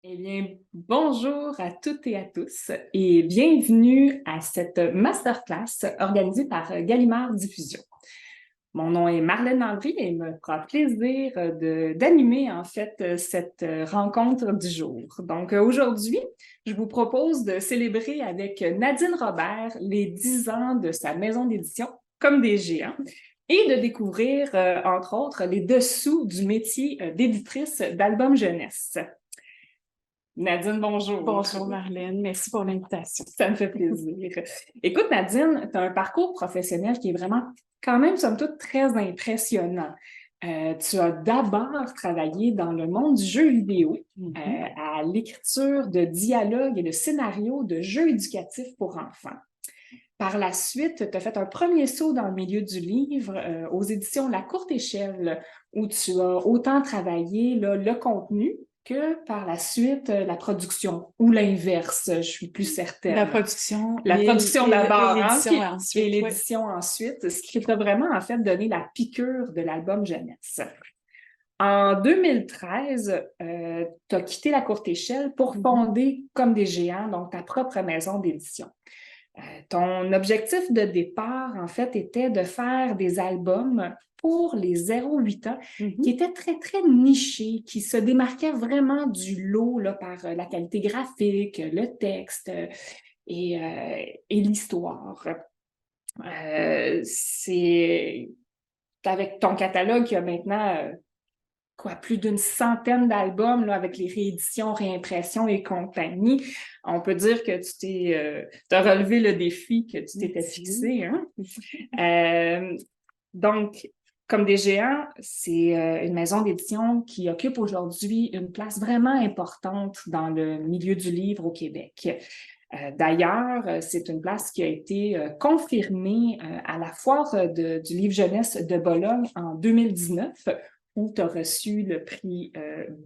Eh bien, bonjour à toutes et à tous et bienvenue à cette masterclass organisée par Gallimard Diffusion. Mon nom est Marlène Landry et il me fera plaisir d'animer en fait cette rencontre du jour. Donc aujourd'hui, je vous propose de célébrer avec Nadine Robert les 10 ans de sa maison d'édition Comme des géants et de découvrir entre autres les dessous du métier d'éditrice d'albums jeunesse. Nadine, bonjour. Bonjour Marlène, merci pour l'invitation. Ça me fait plaisir. Écoute, Nadine, tu as un parcours professionnel qui est vraiment, quand même, somme toute, très impressionnant. Tu as d'abord travaillé dans le monde du jeu vidéo, à l'écriture de dialogues et de scénarios de jeux éducatifs pour enfants. Par la suite, tu as fait un premier saut dans le milieu du livre aux éditions La Courte Échelle, où tu as autant travaillé là, le contenu que par la suite la production, ou l'inverse, je suis plus certaine. La production, La production d'abord, et l'édition hein, ensuite. et l'édition ensuite, ce qui t'a vraiment en fait donné la piqûre de l'album jeunesse. En 2013, tu as quitté La Courte Échelle pour fonder Comme des géants, donc ta propre maison d'édition. Ton objectif de départ, en fait, était de faire des albums pour les 0-8 ans qui étaient très, très nichés, qui se démarquaient vraiment du lot là, par la qualité graphique, le texte et l'histoire. C'est avec ton catalogue qui a maintenant plus d'une centaine d'albums là, avec les rééditions, réimpressions et compagnie. On peut dire que tu as relevé le défi que tu t'étais fixé. Hein? Donc, Comme des géants, c'est une maison d'édition qui occupe aujourd'hui une place vraiment importante dans le milieu du livre au Québec. D'ailleurs, c'est une place qui a été confirmée à la foire du livre jeunesse de Bologne en 2019, où tu as reçu le prix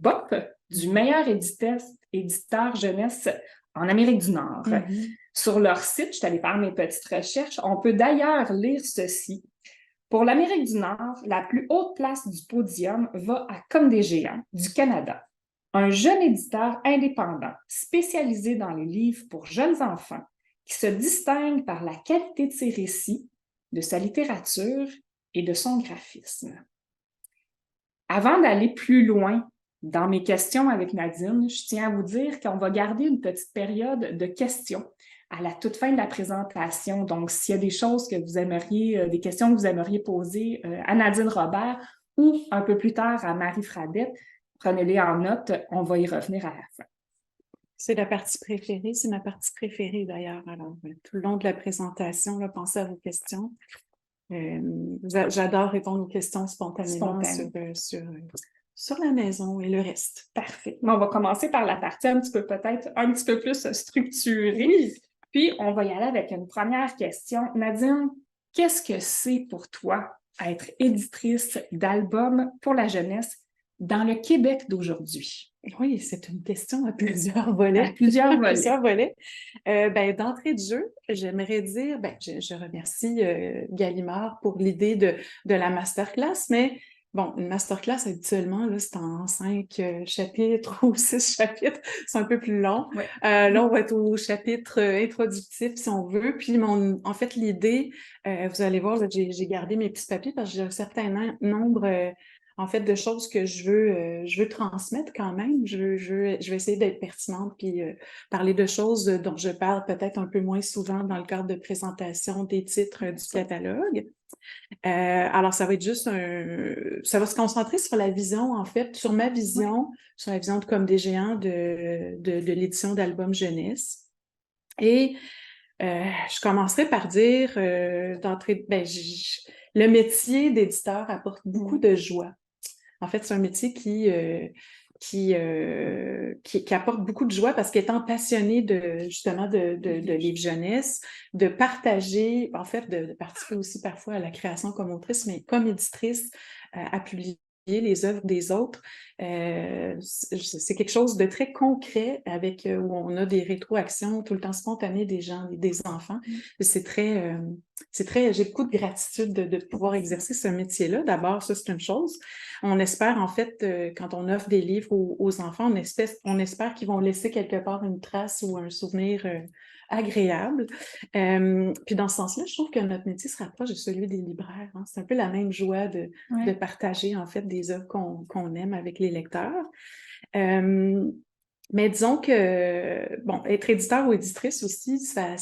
BOP du meilleur éditeur jeunesse en Amérique du Nord. Sur leur site, je suis allée faire mes petites recherches, on peut d'ailleurs lire ceci. Pour l'Amérique du Nord, la plus haute place du podium va à Comme des géants du Canada, un jeune éditeur indépendant spécialisé dans les livres pour jeunes enfants qui se distingue par la qualité de ses récits, de sa littérature et de son graphisme. Avant d'aller plus loin dans mes questions avec Nadine, je tiens à vous dire qu'on va garder une petite période de questions à la toute fin de la présentation. Donc, s'il y a des choses que vous aimeriez, des questions que vous aimeriez poser à Nadine Robert ou un peu plus tard à Marie Fradette, prenez-les en note, on va y revenir à la fin. C'est la partie préférée, c'est ma partie préférée d'ailleurs. Alors, tout le long de la présentation, là, pensez à vos questions. J'adore répondre aux questions spontanément sur la maison et le reste. Parfait. On va commencer par la partie peut-être un petit peu plus structurée. Puis, on va y aller avec une première question. Nadine, qu'est-ce que c'est pour toi être éditrice d'albums pour la jeunesse dans le Québec d'aujourd'hui? Oui, c'est une question à plusieurs volets. À plusieurs volets. D'entrée de jeu, j'aimerais dire, je remercie Gallimard pour l'idée de la masterclass, mais bon, une masterclass, habituellement, là, c'est en 5 chapitres ou 6 chapitres, c'est un peu plus long. Ouais. Là, on va être au chapitre introductif, si on veut. Puis, en fait, l'idée, vous allez voir, là, j'ai gardé mes petits papiers parce que j'ai un certain nombre en fait, de choses que je veux transmettre quand même. Je vais essayer d'être pertinente puis parler de choses dont je parle peut-être un peu moins souvent dans le cadre de présentation des titres du catalogue. Alors, ça va être ça va se concentrer sur la vision, en fait, sur ma vision, sur la vision de Comme des géants de l'édition d'albums jeunesse. Et je commencerai par dire d'entrée, le métier d'éditeur apporte beaucoup de joie. En fait, c'est un métier qui apporte beaucoup de joie parce qu'étant passionnée justement de livres jeunesse, de partager, en fait, de participer aussi parfois à la création comme autrice, mais comme éditrice, à publier les œuvres des autres. C'est quelque chose de très concret avec où on a des rétroactions tout le temps spontanées des gens, des enfants. C'est très, j'ai beaucoup de gratitude de pouvoir exercer ce métier-là. D'abord, ça, c'est une chose. On espère, en fait, quand on offre des livres aux enfants, on espère qu'ils vont laisser quelque part une trace ou un souvenir agréable. Puis dans ce sens-là, je trouve que notre métier se rapproche de celui des libraires, hein. C'est un peu la même joie de partager, en fait, des œuvres qu'on aime avec les lecteurs. Mais disons que, bon, être éditeur ou éditrice aussi, ça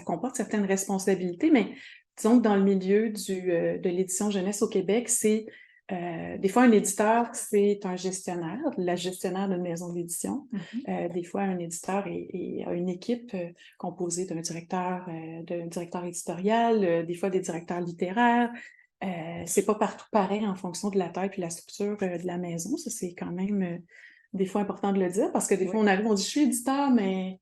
comporte certaines responsabilités, mais disons que dans le milieu de l'édition jeunesse au Québec, c'est des fois un éditeur, c'est un gestionnaire, la gestionnaire d'une maison d'édition. Des fois, un éditeur a une équipe composée d'un directeur éditorial, des fois des directeurs littéraires. C'est pas partout pareil en fonction de la taille et la structure de la maison. Ça, c'est quand même des fois important de le dire, parce que des fois, on arrive, on dit « je suis éditeur », mais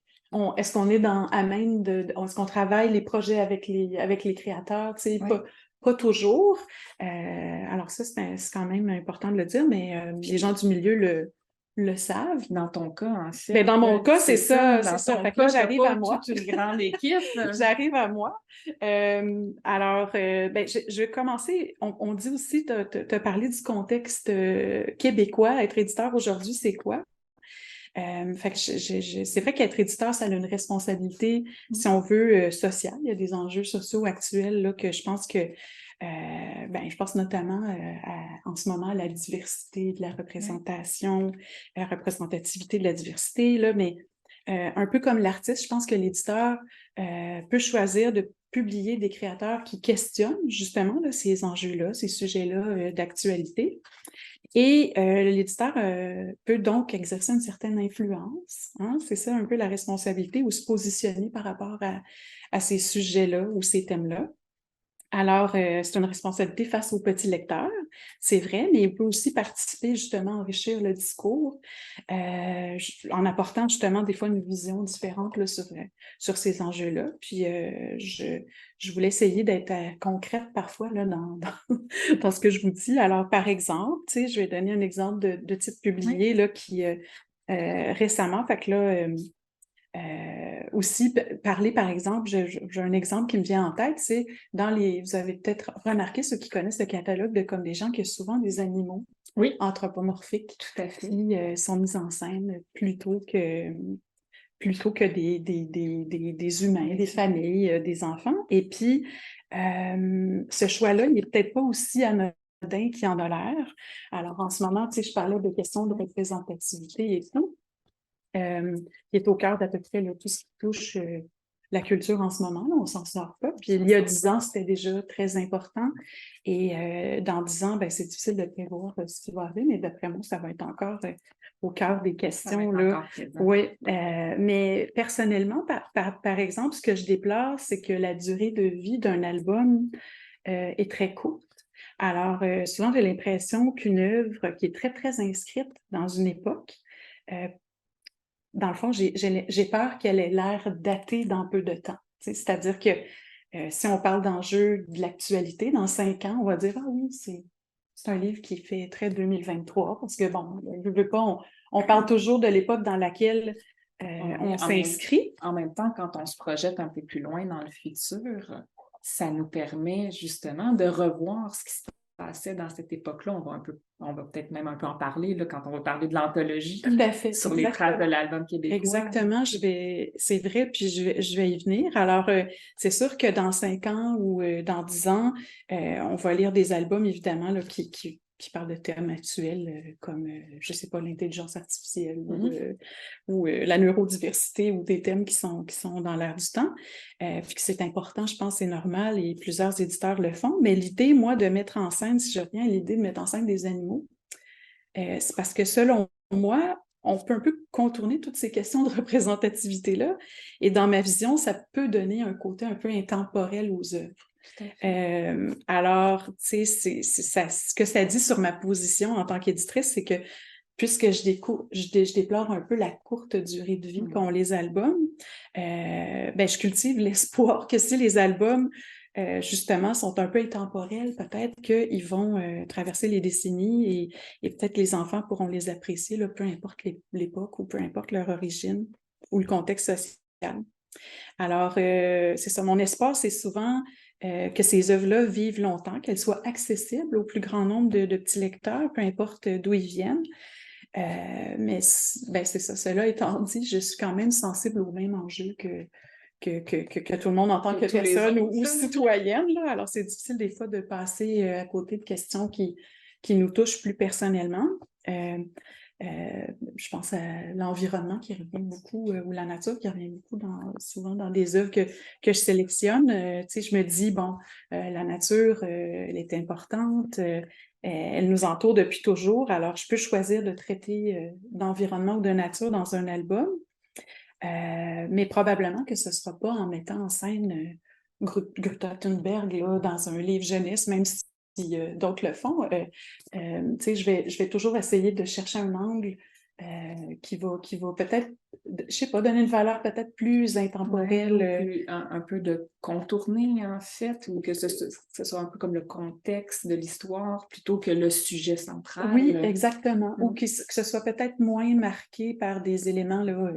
est-ce qu'on est à même est-ce qu'on travaille les projets avec les créateurs? Tu sais, pas toujours. Alors ça, c'est quand même important de le dire, mais les gens du milieu le savent. Dans ton cas, en fait. Mais dans mon cas, c'est ça. Dans c'est ton ça. cas, j'arrive à moi. toute une grande équipe. J'arrive à moi. Alors, je vais commencer. On dit aussi, tu as parlé du contexte québécois. Être éditeur aujourd'hui, c'est quoi? Fait que c'est vrai qu'être éditeur, ça a une responsabilité, si on veut, sociale. Il y a des enjeux sociaux actuels là, que je pense que je pense notamment en ce moment à la diversité de la représentation, la représentativité de la diversité, là, mais un peu comme l'artiste, je pense que l'éditeur peut choisir de publier des créateurs qui questionnent justement là, ces enjeux-là, ces sujets-là d'actualité. Et l'éditeur peut donc exercer une certaine influence, hein? C'est ça un peu la responsabilité, ou se positionner par rapport à ces sujets-là ou ces thèmes-là. Alors, c'est une responsabilité face aux petits lecteurs, c'est vrai, mais il peut aussi participer justement à enrichir le discours en apportant justement des fois une vision différente là, sur ces enjeux-là. Puis, je voulais essayer d'être concrète parfois là, dans ce que je vous dis. Alors, par exemple, tu sais, je vais donner un exemple de titre publié là, qui récemment, fait que là... aussi parler, par exemple, j'ai un exemple qui me vient en tête, c'est vous avez peut-être remarqué, ceux qui connaissent le catalogue de Comme des gens, qu'il y a souvent des animaux anthropomorphiques tout à fait. qui sont mis en scène plutôt que des humains, des familles, des enfants. Et puis, ce choix-là, il n'est peut-être pas aussi anodin qu'il en a l'air. Alors, en ce moment, tu sais, je parlais de questions de représentativité et tout. Qui est au cœur d'à peu près là, tout ce qui touche la culture en ce moment. Là, on s'en sort pas. Puis il y a 10 ans, c'était déjà très important. Et dans 10 ans, c'est difficile de prévoir ce qui va arriver, mais d'après moi, ça va être encore au cœur des questions. Là. Oui, mais personnellement, par exemple, ce que je déplore, c'est que la durée de vie d'un album est très courte. Alors, souvent, j'ai l'impression qu'une œuvre qui est très, très inscrite dans une époque, dans le fond, j'ai peur qu'elle ait l'air datée dans peu de temps. C'est-à-dire que si on parle d'enjeux de l'actualité, dans 5 ans, on va dire « Ah oui, c'est un livre qui fait très 2023 », parce que, bon, je veux pas, on parle toujours de l'époque dans laquelle on s'inscrit. En même temps, quand on se projette un peu plus loin dans le futur, ça nous permet justement de revoir ce qui se passait dans cette époque-là. On va peut-être même un peu en parler là, quand on va parler de l'anthologie sur les traces de l'album québécois. Exactement, c'est vrai, puis je vais y venir. Alors, c'est sûr que dans 5 ans ou dans 10 ans, on va lire des albums, évidemment, là, qui parlent de thèmes actuels comme, je sais pas, l'intelligence artificielle ou la neurodiversité, ou des thèmes qui sont dans l'air du temps. Puis que c'est important, je pense, c'est normal, et plusieurs éditeurs le font. Mais l'idée, moi, de mettre en scène, si je reviens à l'idée de mettre en scène des animaux, c'est parce que selon moi, on peut un peu contourner toutes ces questions de représentativité-là. Et dans ma vision, ça peut donner un côté un peu intemporel aux œuvres. Alors, tu sais, ce que ça dit sur ma position en tant qu'éditrice, c'est que puisque je déplore un peu la courte durée de vie qu'ont les albums, je cultive l'espoir que si les albums justement, sont un peu intemporels. Peut-être qu'ils vont traverser les décennies et peut-être les enfants pourront les apprécier, là, peu importe l'époque ou peu importe leur origine ou le contexte social. Alors, c'est ça. Mon espoir, c'est souvent que ces œuvres-là vivent longtemps, qu'elles soient accessibles au plus grand nombre de petits lecteurs, peu importe d'où ils viennent. Mais ben, c'est ça. Cela étant dit, je suis quand même sensible aux mêmes enjeux que tout le monde en tant que personne ou citoyenne. Là. Alors, c'est difficile des fois de passer à côté de questions qui nous touchent plus personnellement. Je pense à l'environnement qui revient beaucoup, ou la nature qui revient beaucoup souvent dans des œuvres que je sélectionne. Tu sais, je me dis, bon, la nature, elle est importante, elle nous entoure depuis toujours, alors je peux choisir de traiter d'environnement ou de nature dans un album, mais probablement que ce ne sera pas en mettant en scène Greta Thunberg là, dans un livre jeunesse, même si d'autres le font. Tu sais, je vais toujours essayer de chercher un angle qui va peut-être, je sais pas, donner une valeur peut-être plus intemporelle. Un peu de contourner, en fait, ou que ce soit un peu comme le contexte de l'histoire plutôt que le sujet central. Oui, exactement. Ou que ce soit peut-être moins marqué par des éléments, là,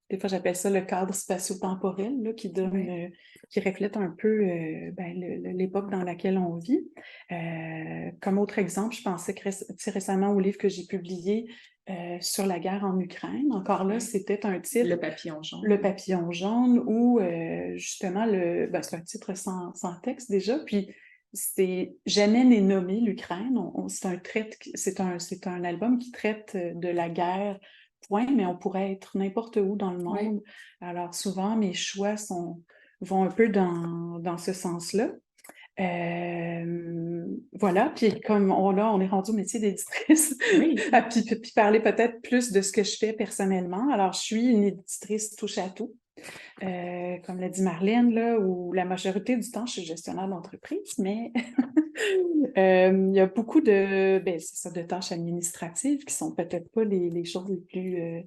des fois j'appelle ça le cadre spatio-temporel, là, qui donne, qui reflète un peu ben, l'époque dans laquelle on vit. Comme autre exemple, je pensais que récemment au livre que j'ai publié sur la guerre en Ukraine. Encore là, c'était un titre. Le papillon jaune. Le papillon jaune, où justement, ben, c'est un titre sans texte déjà, puis c'est jamais n'est nommé l'Ukraine. C'est un album qui traite de la guerre, point, mais on pourrait être n'importe où dans le monde. Oui. Alors souvent, mes choix vont un peu dans ce sens-là. Voilà, puis comme on est rendu au métier d'éditrice, oui. puis parler peut-être plus de ce que je fais personnellement. Alors, je suis une éditrice touche à tout, comme l'a dit Marlène, là, où la majorité du temps, je suis gestionnaire d'entreprise, mais il y a beaucoup de tâches administratives qui sont peut-être pas les choses les plus...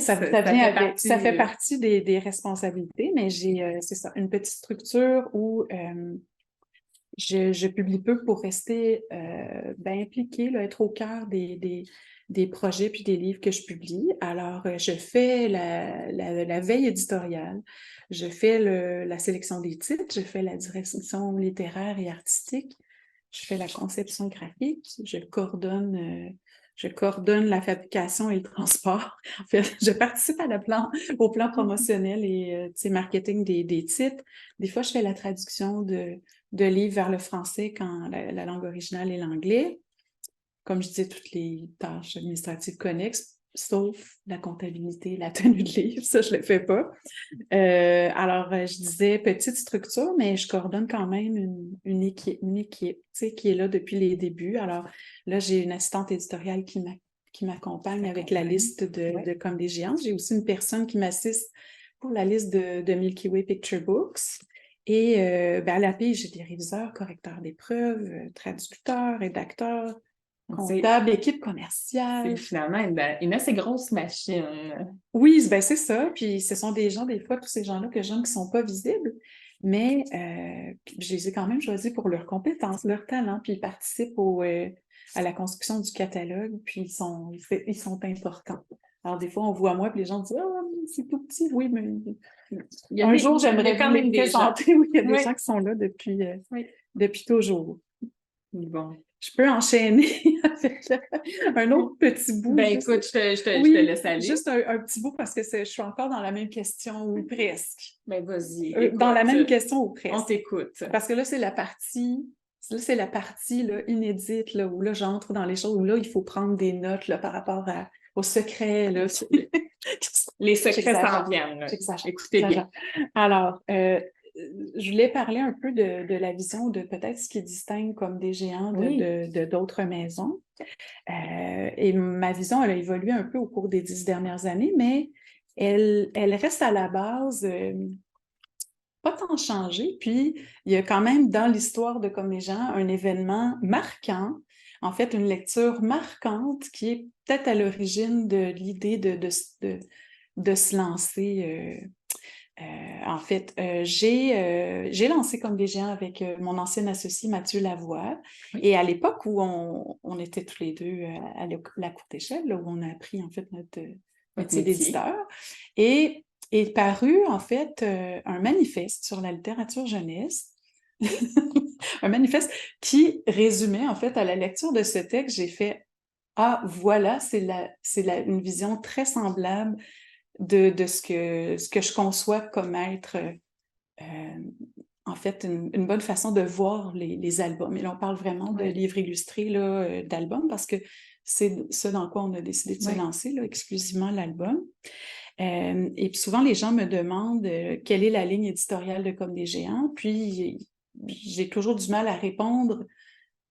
ça fait partie des responsabilités, mais j'ai, c'est ça, une petite structure où je publie peu pour rester impliquée, là, être au cœur des projets puis des livres que je publie. Alors, je fais la veille éditoriale, je fais la sélection des titres, je fais la direction littéraire et artistique, je fais la conception graphique, je coordonne la fabrication et le transport. En fait, je participe au plan promotionnel et marketing des titres. Des fois, je fais la traduction de livres vers le français quand la langue originale est l'anglais. Comme je disais, toutes les tâches administratives connexes, sauf la comptabilité, la tenue de livre, ça, je ne le fais pas. Alors, je disais petite structure, mais je coordonne quand même une équipe qui est là depuis les débuts. Alors là, j'ai une assistante éditoriale qui m'accompagne avec la liste de Comme des géants. J'ai aussi une personne qui m'assiste pour la liste de Milky Way Picture Books. Et à l'API, j'ai des réviseurs, correcteurs d'épreuves, traducteurs, rédacteurs, comptables, équipe commerciale. C'est finalement une assez grosse machine. Oui, ben c'est ça. Puis ce sont des gens, des fois, tous ces gens-là que j'aime qui ne sont pas visibles, mais je les ai quand même choisis pour leurs compétences, leurs talents, puis ils participent à la construction du catalogue, puis ils sont importants. Alors, des fois, on voit moi, puis les gens disent « Ah, c'est tout petit. » Oui, mais un jour, j'aimerais quand même les présenter. Oui, il y a des gens qui sont là depuis toujours. Bon. Je peux enchaîner avec un autre petit bout. Ben écoute, je te laisse aller. Juste un petit bout parce que je suis encore dans la même question ou presque. Ben vas-y. Dans la même question ou presque. On t'écoute. Parce que là, c'est la partie là, inédite là, où là, j'entre dans les choses où là, il faut prendre des notes là, par rapport aux secrets. Là. Les secrets s'en viennent. Écoutez bien. Alors, je voulais parler un peu de la vision de peut-être ce qui distingue Comme des géants de d'autres maisons. Et ma vision, elle a évolué un peu au cours des 10 dernières années, mais elle reste à la base pas tant changée. Puis, il y a quand même dans l'histoire de Comme des géants un événement marquant, en fait, une lecture marquante qui est peut-être à l'origine de l'idée de se lancer En fait, j'ai lancé Comme des géants avec mon ancien associé Mathieu Lavoie. Oui. Et à l'époque où on était tous les deux à la courte échelle, là, où on a appris en fait notre métier d'éditeur, et est paru en fait un manifeste sur la littérature jeunesse. Un manifeste qui résumait en fait à la lecture de ce texte, j'ai fait ah voilà, une vision très semblable de ce que je conçois comme être en fait une bonne façon de voir les albums. Et là, on parle vraiment de livres illustrés, là, d'albums, parce que c'est ce dans quoi on a décidé de se lancer, là, exclusivement l'album. Et puis souvent, les gens me demandent quelle est la ligne éditoriale de Comme des géants, puis j'ai toujours du mal à répondre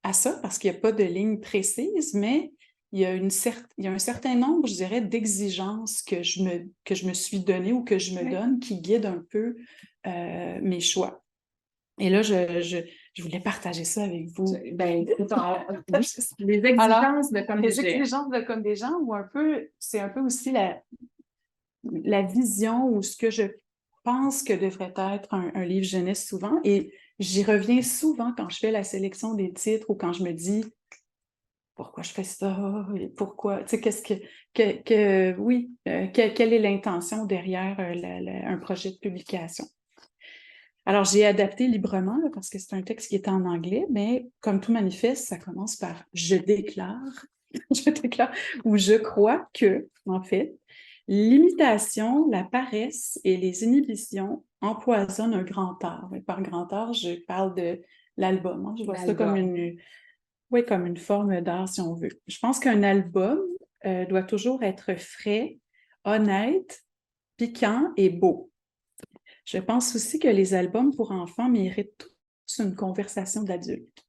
à ça parce qu'il n'y a pas de ligne précise, mais il y a un certain nombre, je dirais, d'exigences que je me suis donné ou que je me donne qui guident un peu mes choix. Et là, je voulais partager ça avec vous. Ben, les exigences de Comme des géants. Les exigences de Comme des géants, ou c'est un peu aussi la vision ou ce que je pense que devrait être un livre jeunesse souvent. Et j'y reviens souvent quand je fais la sélection des titres ou quand je me dis pourquoi je fais ça et pourquoi, tu sais, quelle est l'intention derrière un projet de publication. Alors, j'ai adapté librement là, parce que c'est un texte qui est en anglais, mais comme tout manifeste, ça commence par « je déclare », je déclare, ou « je crois que », en fait, l'imitation, la paresse et les inhibitions empoisonnent un grand art. Et par grand art, je parle de l'album. Hein. Je vois ça comme une forme d'art, si on veut. Je pense qu'un album doit toujours être frais, honnête, piquant et beau. Je pense aussi que les albums pour enfants méritent tous une conversation d'adulte.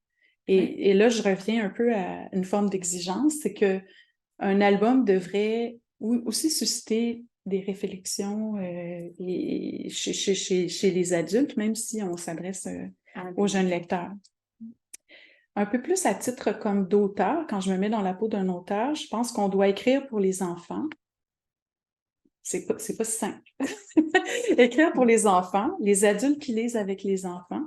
Et là, je reviens un peu à une forme d'exigence, c'est qu'un album devrait aussi susciter des réflexions chez les adultes, même si on s'adresse aux jeunes lecteurs. Un peu plus à titre comme d'auteur, quand je me mets dans la peau d'un auteur, je pense qu'on doit écrire pour les enfants. C'est pas si simple. Écrire pour les enfants, les adultes qui lisent avec les enfants,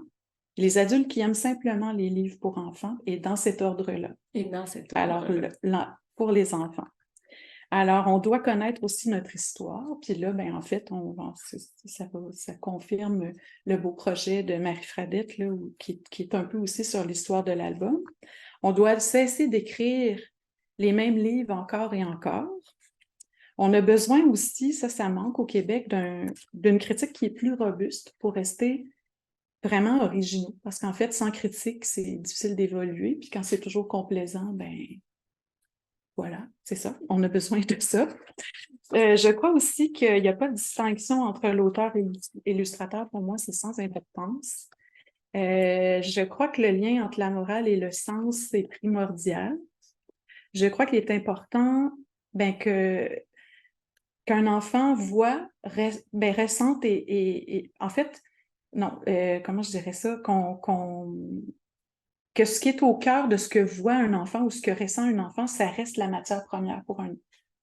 les adultes qui aiment simplement les livres pour enfants, et dans cet ordre-là. Alors, pour les enfants. Alors, on doit connaître aussi notre histoire. Puis là, ben, en fait, ça confirme le beau projet de Marie Fradette, là, qui est un peu aussi sur l'histoire de l'album. On doit cesser d'écrire les mêmes livres encore et encore. On a besoin aussi, ça manque au Québec, d'une critique qui est plus robuste pour rester vraiment originaux. Parce qu'en fait, sans critique, c'est difficile d'évoluer. Puis quand c'est toujours complaisant, ben voilà, c'est ça. On a besoin de ça. Je crois aussi qu'il n'y a pas de distinction entre l'auteur et l'illustrateur. Pour moi, c'est sans importance. Je crois que le lien entre la morale et le sens, c'est primordial. Je crois qu'il est important qu'un enfant voit, ressente et en fait, non, comment je dirais ça, que ce qui est au cœur de ce que voit un enfant ou ce que ressent un enfant, ça reste la matière première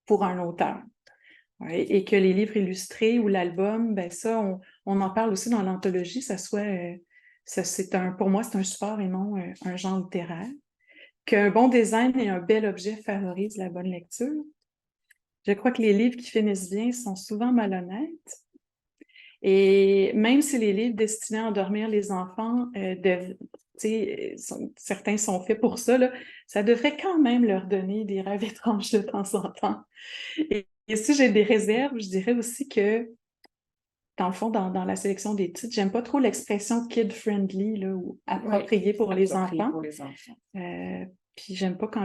pour un auteur. Ouais, et que les livres illustrés ou l'album, ben ça, on en parle aussi dans l'anthologie, pour moi, c'est un support et non un genre littéraire. Qu'un bon design et un bel objet favorisent la bonne lecture. Je crois que les livres qui finissent bien sont souvent malhonnêtes. Et même si les livres destinés à endormir les enfants, certains sont faits pour ça, là, ça devrait quand même leur donner des rêves étranges de temps en temps. Et si j'ai des réserves, je dirais aussi que, dans le fond, dans la sélection des titres, j'aime pas trop l'expression kid-friendly là, ou approprié pour les enfants. Puis j'aime pas quand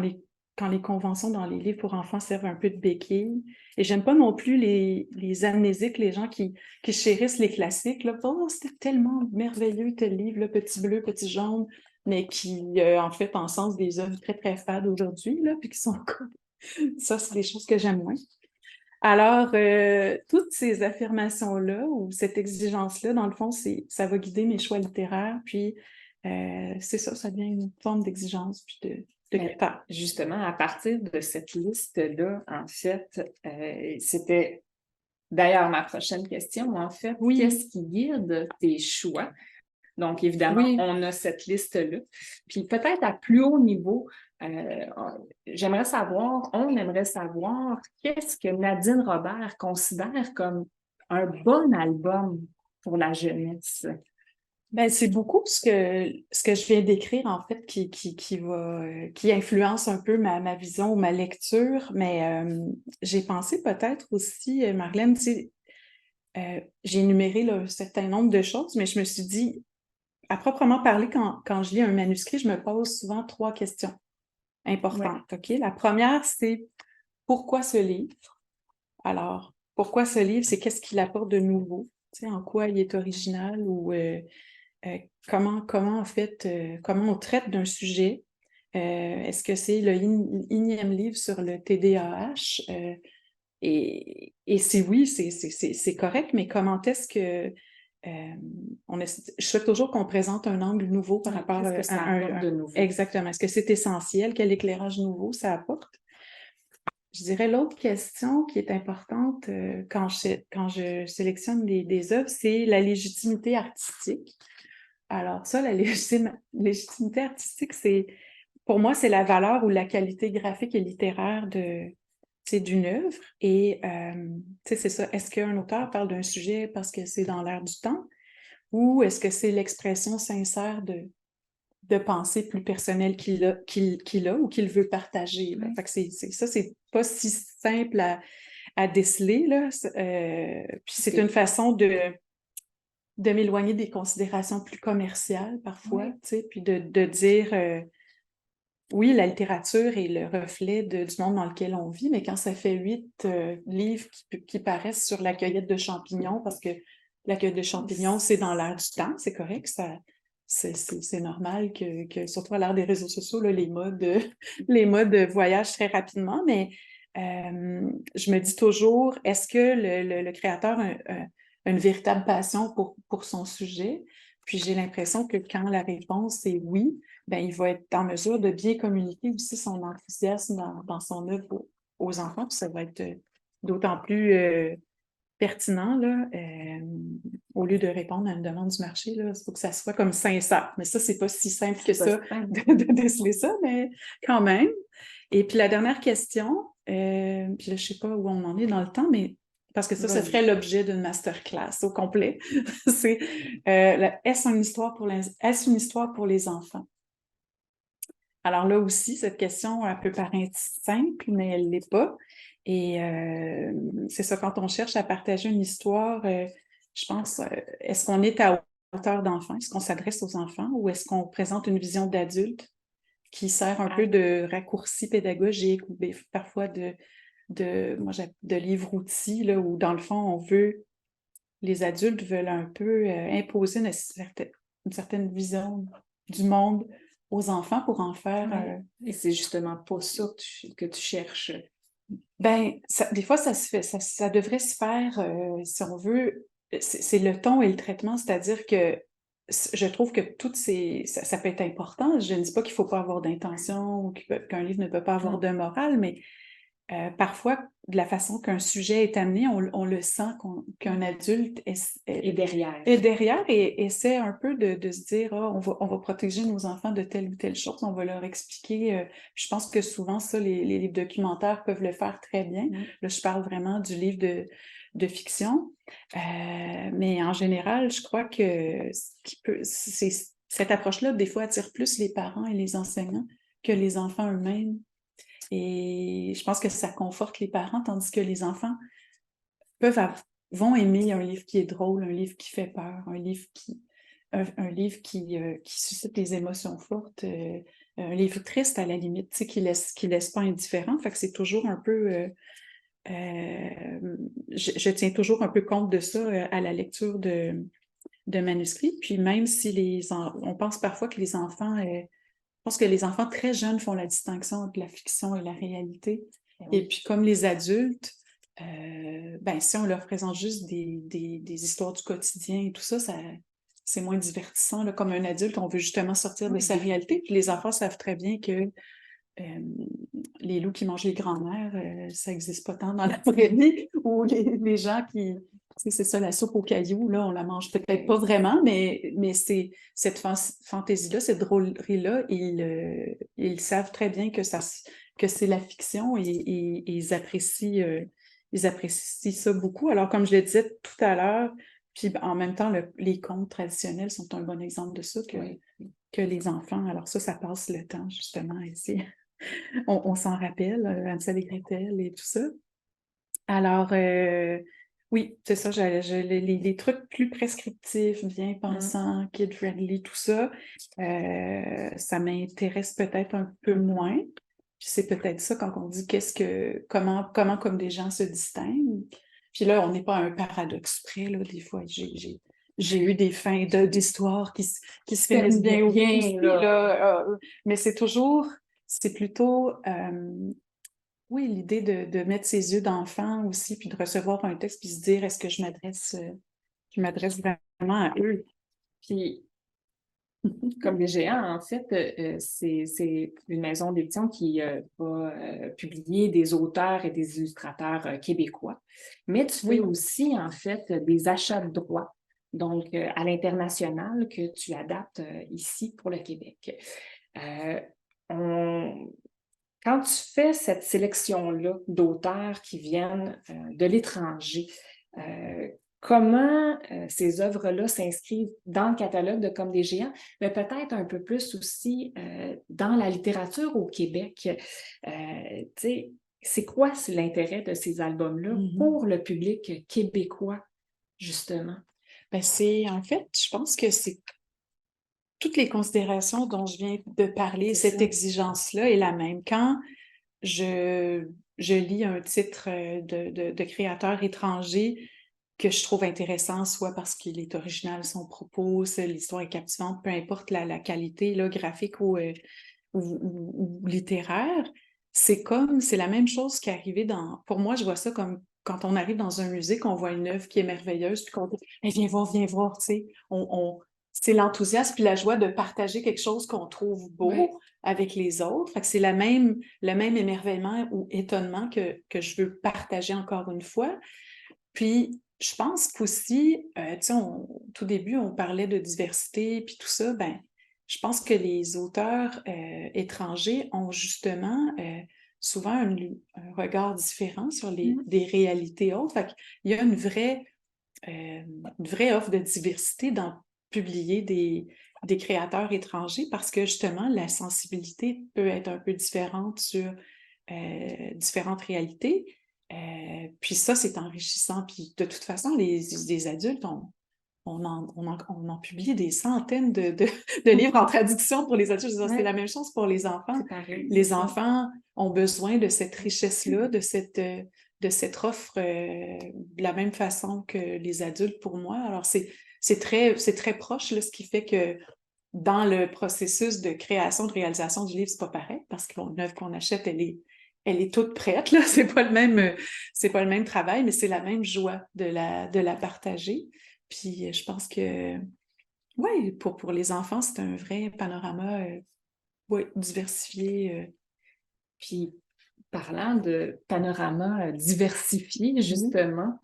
les conventions dans les livres pour enfants servent un peu de béquille. Et j'aime pas non plus les amnésiques, les gens qui chérissent les classiques. Là. Oh, c'était tellement merveilleux tel livre, là, petit bleu, petit jaune, mais qui, en fait, encensent des œuvres très, très fades aujourd'hui, là, puis qui sont comme... Ça, c'est des choses que j'aime moins. Alors, toutes ces affirmations-là ou cette exigence-là, dans le fond, ça va guider mes choix littéraires, puis c'est ça devient une forme d'exigence, puis de critères. Justement, à partir de cette liste-là, en fait, c'était D'ailleurs, ma prochaine question, en fait, Oui, qu'est-ce qui guide tes choix? Donc, évidemment, oui. on a cette liste-là. Puis peut-être à plus haut niveau, on aimerait savoir qu'est-ce que Nadine Robert considère comme un bon album pour la jeunesse. Ben, c'est beaucoup ce que je viens d'écrire, en fait, qui influence un peu ma vision ou ma lecture. Mais j'ai pensé peut-être aussi, Marlène, tu sais, j'ai énuméré là, un certain nombre de choses, mais je me suis dit, à proprement parler, quand je lis un manuscrit, je me pose souvent 3 questions Oui, importantes. OK? La première, c'est pourquoi ce livre? Alors, pourquoi ce livre? C'est qu'est-ce qu'il apporte de nouveau? Tu sais, en quoi il est original ou comment en fait, comment on traite d'un sujet? Est-ce que c'est le énième livre sur le TDAH? Et si oui, c'est correct, mais comment est-ce que je souhaite toujours qu'on présente un angle nouveau par oui. rapport Qu'est-ce que ça apporte de nouveau? exactement. Est-ce que c'est essentiel? Quel éclairage nouveau ça apporte? Je dirais l'autre question qui est importante quand je sélectionne des œuvres, c'est la légitimité artistique. Alors ça, la légitimité artistique, pour moi, c'est la valeur ou la qualité graphique et littéraire d'une œuvre. Et c'est ça. Est-ce qu'un auteur parle d'un sujet parce que c'est dans l'air du temps ou est-ce que c'est l'expression sincère de pensée plus personnelle qu'il a ou qu'il veut partager, là? Fait que ça, c'est pas si simple à déceler, là. Puis c'est une façon de m'éloigner des considérations plus commerciales parfois, Oui. tu sais, puis de dire oui, la littérature est le reflet du monde dans lequel on vit, mais quand ça fait 8 livres qui paraissent sur la cueillette de champignons, parce que la cueillette de champignons, c'est dans l'air du temps, c'est correct, c'est normal surtout à l'ère des réseaux sociaux, là, les modes voyagent très rapidement, mais je me dis toujours, est-ce que le créateur a une véritable passion pour son sujet? Puis j'ai l'impression que quand la réponse est oui, ben, il va être en mesure de bien communiquer aussi son enthousiasme dans son œuvre aux enfants. Puis ça va être d'autant plus pertinent, là, au lieu de répondre à une demande du marché, il faut que ça soit comme sincère. Mais ça, c'est pas si simple que ça de déceler ça, mais quand même. Et puis la dernière question, puis là, je sais pas où on en est dans le temps, mais parce que ça ferait l'objet d'une masterclass au complet. C'est est-ce une histoire pour les enfants? Alors là aussi, cette question, elle peut paraître simple, mais elle ne l'est pas. Et c'est ça, quand on cherche à partager une histoire, je pense, est-ce qu'on est à hauteur d'enfant? Est-ce qu'on s'adresse aux enfants ou est-ce qu'on présente une vision d'adulte qui sert un peu de raccourci pédagogique ou parfois de livre-outils, là, où dans le fond, les adultes veulent un peu imposer une certaine vision du monde aux enfants pour en faire. Et c'est justement pas ça que tu cherches. Ben, des fois, ça se fait, ça devrait se faire, si on veut, c'est le ton et le traitement, c'est-à-dire que je trouve que ça peut être important. Je ne dis pas qu'il ne faut pas avoir d'intention ou qu'un livre ne peut pas avoir de morale, mais parfois, de la façon qu'un sujet est amené, on le sent qu'un adulte est derrière. Est derrière et essaie un peu de se dire on va protéger nos enfants de telle ou telle chose, on va leur expliquer. Je pense que souvent, ça, les livres documentaires peuvent le faire très bien. Là, je parle vraiment du livre de fiction. Mais en général, je crois que cette approche-là, des fois, attire plus les parents et les enseignants que les enfants eux-mêmes. Et je pense que ça conforte les parents, tandis que les enfants vont aimer un livre qui est drôle, un livre qui fait peur, un livre qui suscite des émotions fortes, un livre triste à la limite, tu sais, qui laisse pas indifférent. Fait que c'est toujours un peu... je tiens toujours un peu compte de ça à la lecture de manuscrits. Puis même si on pense parfois que les enfants... je pense que les enfants très jeunes font la distinction entre la fiction et la réalité. Et puis, comme les adultes, ben, si on leur présente juste des histoires du quotidien et tout ça, c'est moins divertissant. Là. Comme un adulte, on veut justement sortir de sa réalité. Puis les enfants savent très bien que les loups qui mangent les grands-mères, ça n'existe pas tant dans la vraie vie, ou les gens qui... C'est ça, la soupe aux cailloux, là, on la mange peut-être pas vraiment, mais c'est cette fantaisie-là, cette drôlerie-là, ils savent très bien que c'est la fiction et ils apprécient ça beaucoup. Alors, comme je le disais tout à l'heure, puis en même temps, les contes traditionnels sont un bon exemple de ça, que les enfants. Alors ça passe le temps, justement, ici. On s'en rappelle, Hansel et Gretel et tout ça. Alors, oui, c'est ça, les trucs plus prescriptifs, bien pensants, kid-friendly, tout ça, ça m'intéresse peut-être un peu moins. Puis c'est peut-être ça quand on dit comment comme des gens se distinguent. Puis là, on n'est pas à un paradoxe près, là, des fois, j'ai eu des fins d'histoire qui se finissent bien ou bien, là, mais c'est plutôt oui, l'idée de mettre ses yeux d'enfant aussi, puis de recevoir un texte, puis se dire, est-ce que je m'adresse vraiment à eux? Puis, comme des géants, en fait, c'est une maison d'édition qui va publier des auteurs et des illustrateurs québécois. Mais tu fais aussi, en fait, des achats de droits, donc à l'international, que tu adaptes ici pour le Québec. Quand tu fais cette sélection-là d'auteurs qui viennent de l'étranger, comment ces œuvres-là s'inscrivent dans le catalogue de Comme des géants, mais peut-être un peu plus aussi dans la littérature au Québec. C'est quoi l'intérêt de ces albums-là pour le public québécois, justement? Ben en fait, je pense que c'est toutes les considérations dont je viens de parler, cette exigence-là est la même. Quand je lis un titre de créateur étranger que je trouve intéressant, soit parce qu'il est original, son propos, l'histoire est captivante, peu importe la qualité là, graphique ou littéraire, c'est la même chose qui est arrivée dans... Pour moi, je vois ça comme quand on arrive dans un musée, qu'on voit une œuvre qui est merveilleuse, puis qu'on dit hey, viens voir, tu sais. C'est l'enthousiasme puis la joie de partager quelque chose qu'on trouve beau avec les autres. Fait que c'est le même émerveillement ou étonnement que je veux partager encore une fois. Puis, je pense qu'aussi, tu sais, tout début, on parlait de diversité puis tout ça, ben je pense que les auteurs étrangers ont justement souvent un regard différent sur des réalités autres. Fait qu'il y a une vraie offre de diversité dans publier des créateurs étrangers parce que justement, la sensibilité peut être un peu différente sur différentes réalités. Puis ça, c'est enrichissant. Puis de toute façon, les adultes, on en publie des centaines de livres en traduction pour les adultes. C'est la même chose pour les enfants. Les enfants ont besoin de cette richesse-là, de cette offre de la même façon que les adultes pour moi. Alors, c'est très proche, là, ce qui fait que dans le processus de création, de réalisation du livre, c'est pas pareil, parce qu'une œuvre qu'on achète, elle est toute prête, là. C'est pas le même travail, mais c'est la même joie de la partager. Puis je pense que, oui, pour les enfants, c'est un vrai panorama diversifié. Puis, parlant de panorama diversifié, justement,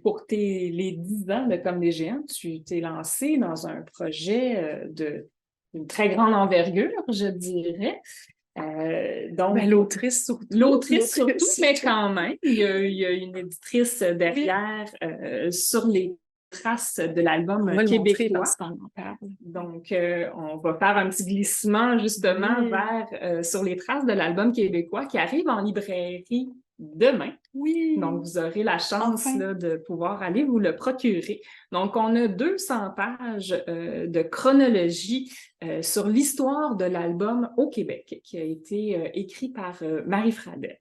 pour les 10 ans de Comme des géants, tu t'es lancé dans un projet d'une très grande envergure, je dirais. Donc, l'autrice surtout, mais quand même, il y a une éditrice derrière sur les traces de l'album québécois. Donc, on va faire un petit glissement justement vers sur les traces de l'album québécois qui arrive en librairie demain. Oui. Donc, vous aurez la chance là, de pouvoir aller vous le procurer. Donc, on a 200 pages de chronologie sur l'histoire de l'album au Québec qui a été écrit par Marie Fradette.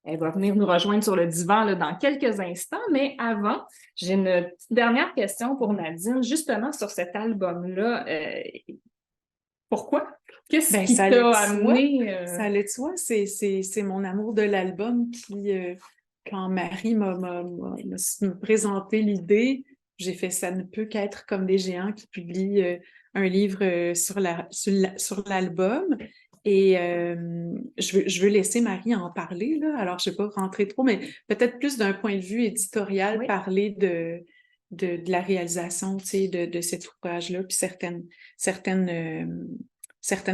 Elle va venir nous rejoindre sur le divan là, dans quelques instants, mais avant, j'ai une petite dernière question pour Nadine, justement sur cet album-là. Pourquoi? Qu'est-ce qui t'a amené? Ça allait de soi, c'est mon amour de l'album qui, quand Marie m'a présenté l'idée, j'ai fait ça ne peut qu'être Comme des géants qui publie un livre sur l'album. Et je veux laisser Marie en parler, là. Alors, je ne vais pas rentrer trop, mais peut-être plus d'un point de vue éditorial, parler de la réalisation, tu sais, de cet ouvrage-là, puis certaines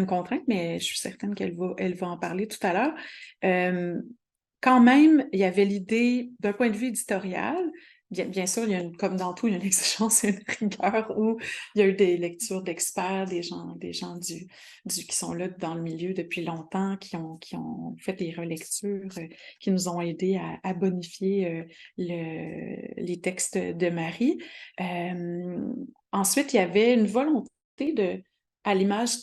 contraintes, mais je suis certaine elle va en parler tout à l'heure. Quand même, il y avait l'idée, d'un point de vue éditorial, bien sûr, comme dans tout, il y a une exigence et une rigueur où il y a eu des lectures d'experts, des gens qui sont là dans le milieu depuis longtemps, qui ont fait des relectures, qui nous ont aidés à bonifier les textes de Marie. Ensuite, il y avait une volonté à l'image